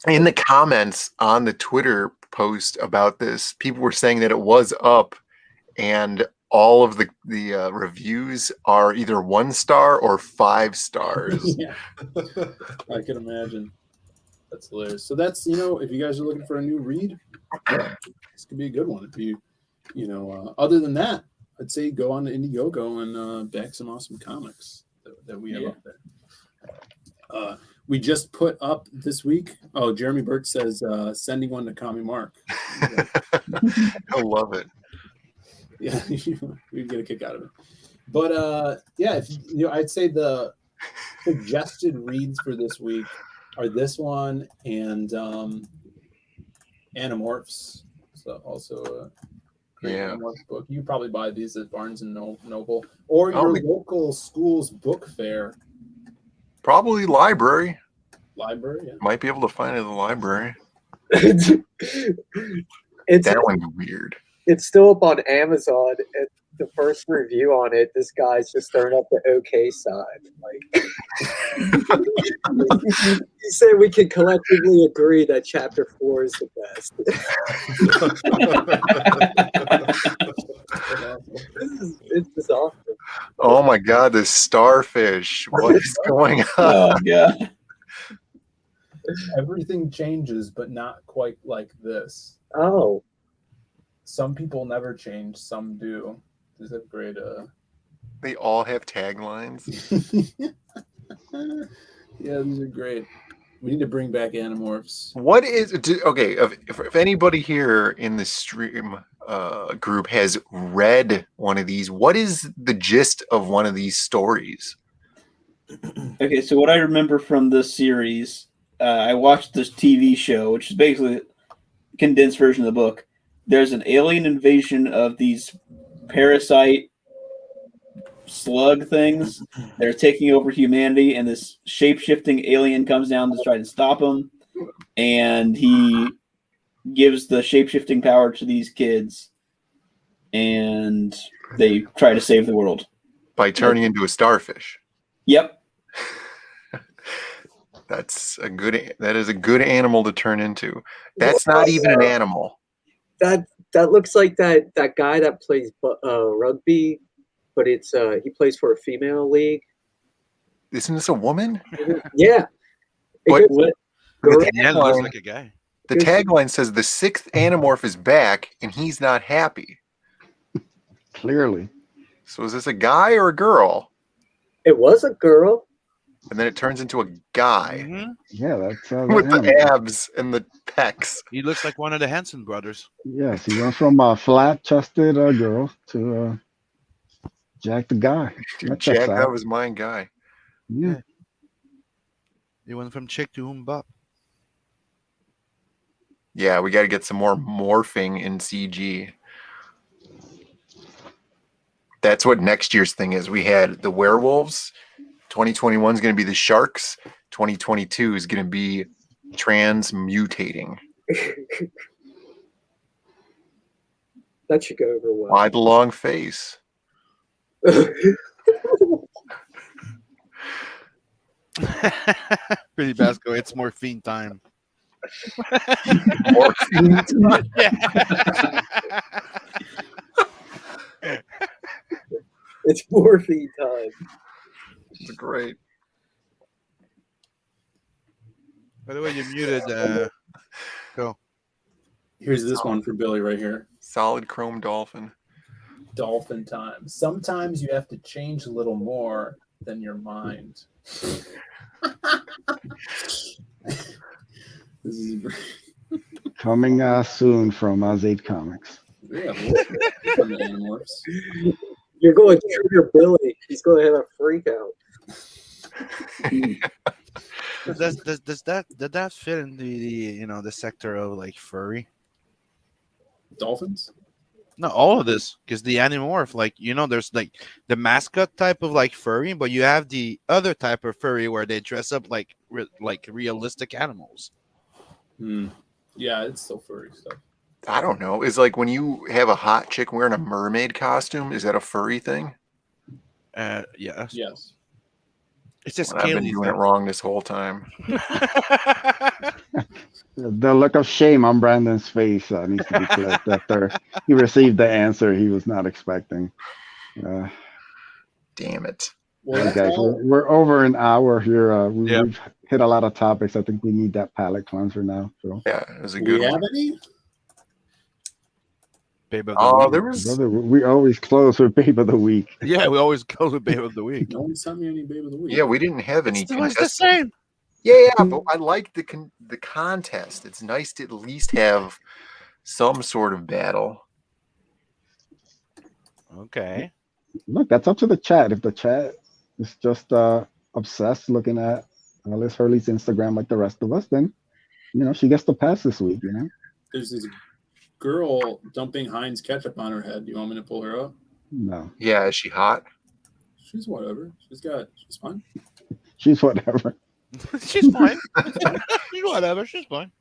In the comments on the Twitter post about this, people were saying that it was up, and all of the reviews are either 1 star or 5 stars. Yeah, I can imagine. That's hilarious. So that's if you guys are looking for a new read, this could be a good one. If you other than that, I'd say go on to Indiegogo and back some awesome comics that we have up there. We just put up this week. Oh, Jeremy Burt says sending one to Commie Mark. I love it. Yeah, we'd get a kick out of it. But yeah, I'd say the suggested reads for this week are this one and Animorphs. So also a great Animorphs book. You probably buy these at Barnes and Noble or your local school's book fair. Probably library. Library, yeah. Might be able to find it in the library. That one's weird. It's still up on Amazon, and the first review on it, this guy's just throwing up the okay side. Like, he said we can collectively agree that chapter 4 is the best. It's just awesome. Oh my God, this starfish! What is going on? Oh God! Everything changes, but not quite like this. Oh. Some people never change, some do. This is a great They all have taglines. Yeah, these are great. We need to bring back Animorphs. What is okay? If anybody here in the stream group has read one of these, what is the gist of one of these stories? Okay, so what I remember from this series, I watched this TV show, which is basically a condensed version of the book. There's an alien invasion of these parasite slug things. They're taking over humanity, and this shape-shifting alien comes down to try to stop them, and he gives the shape-shifting power to these kids, and they try to save the world. By turning into a starfish. Yep. That is a good animal to turn into. That's not even an animal. That looks like that guy that plays rugby, but it's he plays for a female league. Isn't this a woman? Yeah. But Yeah, looks like a guy. The tagline says the 6th Animorph is back and he's not happy. Clearly. So is this a guy or a girl? It was a girl. And then it turns into a guy. Mm-hmm. Yeah, that's with the abs and the pecs. He looks like one of the Hanson brothers. Yes, he went from a flat-chested girl to Jack the guy. Dude, Jack, that was my guy. Yeah. He went from chick to Umbop. Yeah, we got to get some more morphing in CG. That's what next year's thing is. We had the werewolves. 2021 is going to be the sharks. 2022 is going to be transmutating. That should go over well. Why the long face? Pretty Basco, it's morphine time. Morphine time? It's morphine time. It's great. By the way, you muted. Go. Here's this one for Billy right here. Solid chrome dolphin. Dolphin time. Sometimes you have to change a little more than your mind. This is Coming soon from Zade Comics. yeah. From the Animorphs. You're going to trigger Billy. He's going to have a freak out. Does that fit in the the sector of like furry? Dolphins? No, all of this, because the Animorph, like there's like the mascot type of like furry, but you have the other type of furry where they dress up like realistic animals. Yeah, it's still furry stuff. I don't know. Is like when you have a hot chick wearing a mermaid costume, is that a furry thing? Yes. Yes. It's just I've been doing it wrong this whole time. The look of shame on Brandon's face needs to be flipped after he received the answer he was not expecting. Damn it. Well, hey guys, we're over an hour here. We've hit a lot of topics. I think we need that palate cleanser now. So yeah, it was a good one. Have any? Babe of the week. There was. Brother, we always close with Babe of the Week. Yeah, we always close with Babe of the Week. No one sent me any Babe of the Week. Yeah, we didn't have any. It's always the same. Yeah, but I like the contest. It's nice to at least have some sort of battle. Okay. Look, that's up to the chat. If the chat is just obsessed looking at Liz Hurley's Instagram like the rest of us, then she gets the pass this week. There's this girl dumping Heinz ketchup on her head. Do you want me to pull her up? No. Yeah, is she hot? She's whatever. She's fine. She's whatever. She's fine. She's whatever. She's fine.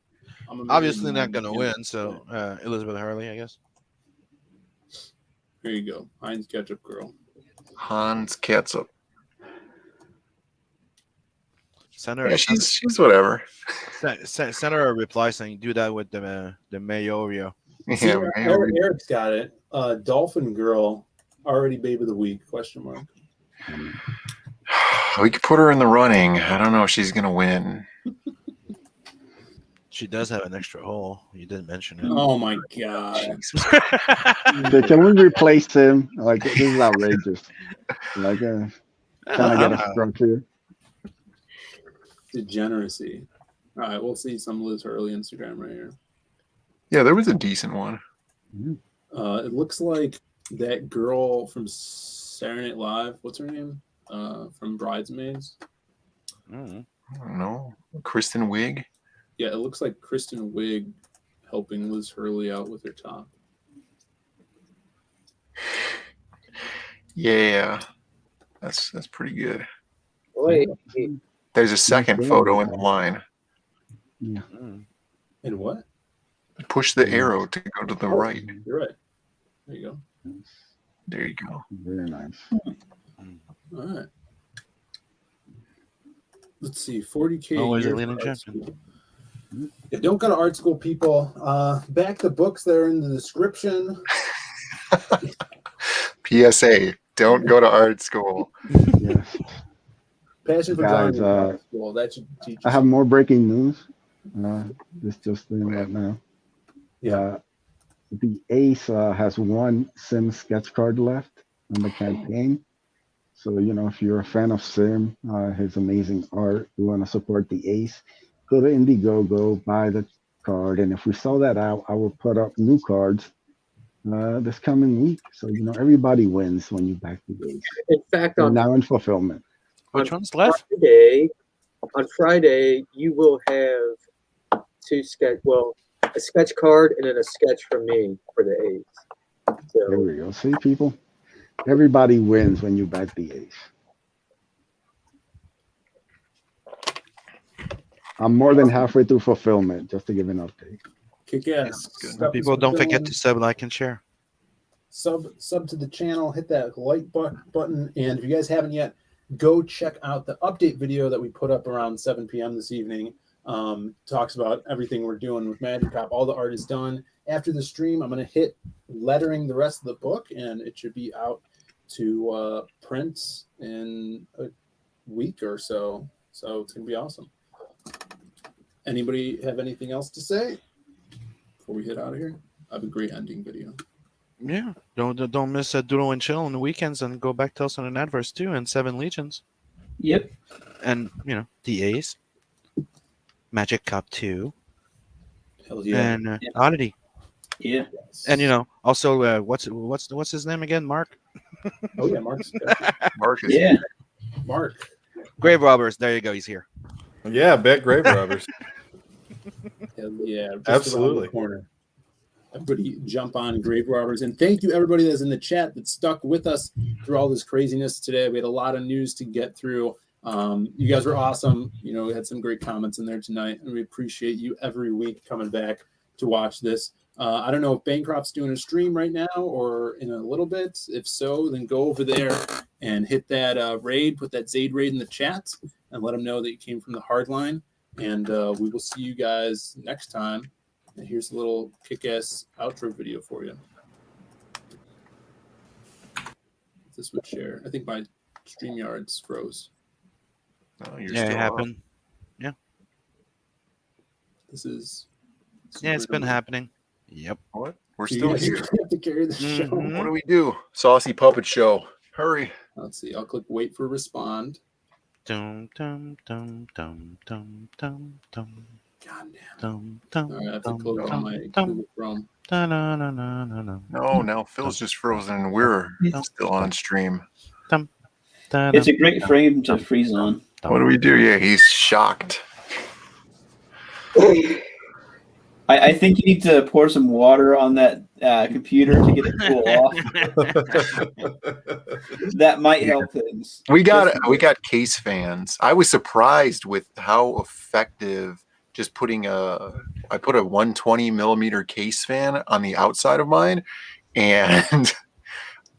Obviously not going to win, so Elizabeth Hurley, I guess. Here you go. Heinz ketchup girl. Hans Ketchup. Send her, yeah, she's whatever. Send her a reply saying, do that with the Mayorio. See, Eric's got it. Dolphin girl, already Babe of the Week, question mark. We could put her in the running. I don't know if she's going to win. She does have an extra hole. You didn't mention it. Oh my god. Okay, can we replace him? Like, this is outrageous. Like, trying to get a stroke here. Degeneracy. All right, we'll see some Liz Hurley Instagram right here. Yeah, there was a decent one. It looks like that girl from Saturday Night Live. What's her name? From Bridesmaids. I don't know. Kristen Wiig. Yeah, it looks like Kristen Wiig helping Liz Hurley out with her top. Yeah, that's pretty good. Wait. There's a second photo in the line. Yeah. And what? Push the arrow to go to the right. You're right. There you go. There you go. Very nice. All right. Let's see. 40K. Always a year leading for art champion. school. Yeah, don't go to art school, people. Back the books that are in the description. PSA: don't go to art school. Yes. Passion for Guys, art school. That should teach I have more breaking news. This just in right now. Yeah. The Ace has one Sim sketch card left on the campaign. So, if you're a fan of Sim, his amazing art, you want to support the Ace, go to Indiegogo, buy the card. And if we sell that out, I will put up new cards this coming week. So, everybody wins when you back the Ace. In fact, We're now in fulfillment. Which one's left? On Friday, you will have a sketch card and then a sketch from me for the Ace. So, There we go. See, people? Everybody wins when you back the Ace. I'm more than halfway through fulfillment, just to give an update. Kick ass. People, don't forget to sub, like, and share. Sub to the channel, hit that like button, and if you guys haven't yet, go check out the update video that we put up around 7 p.m. this evening. Talks about everything we're doing with Magic Cop. All the art is done. After the stream, I'm going to hit lettering the rest of the book, and it should be out to print in a week or so. So it's going to be awesome. Anybody have anything else to say before we head out of here? I have a great ending video. Yeah, don't miss Doodle and Chill on the weekends, and go back to us on the NATVERSE too, and 7 Legions. Yep. And the A's, Magic Cup 2. Hell yeah. And Oddity. Yeah. And also what's his name again? Mark. Oh yeah, Mark's Marcus. Yeah. Mark. Grave Robbers. There you go. He's here. Yeah, bet Grave Robbers. Hell yeah, just Absolutely. around the corner. Everybody jump on Grave Robbers. And thank you everybody that's in the chat that stuck with us through all this craziness today. We had a lot of news to get through. You guys were awesome. We had some great comments in there tonight, and we appreciate you every week coming back to watch this. I don't know if Bancroft's doing a stream right now or in a little bit. If so, then go over there and hit that raid, put that Zaid raid in the chat, and let them know that you came from the Hardline. And we will see you guys next time. And here's a little kick-ass outro video for you. If this would share. I think my StreamYard's froze. Oh, you're Yeah, it still happened. Yeah. This is. Yeah, it's been happening. Yep. What? We're So you still guys here. have to carry the show. Mhm. What do we do? Saucy puppet show. Hurry. Let's see. I'll click wait for respond. Dum dum dum dum dum dum dum. God Dum dum. All right, I have to close dum, my dum. Google Chrome. Da-na-na-na-na-na. No, now Phil's just frozen and we're still on stream. It's a great frame to freeze on. What do we do? Yeah, he's shocked. I think you need to pour some water on that computer to get it to cool off. That might help things. We got case fans. I was surprised with how effective just I put a 120 millimeter case fan on the outside of mine, and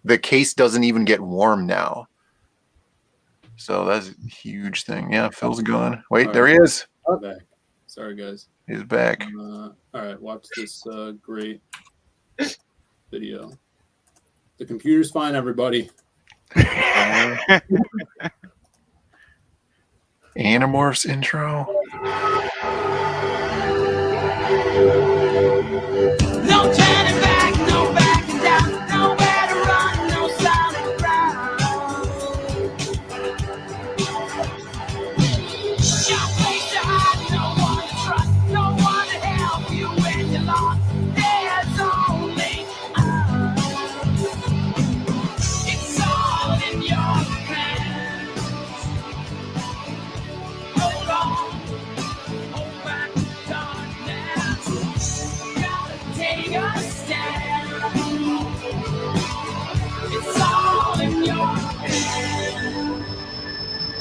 the case doesn't even get warm now. So that's a huge thing. Yeah, Phil's gone. Wait, there he is. I'm back. Sorry, guys. He's back. All right, watch this great video. The computer's fine, everybody. Animorphs intro.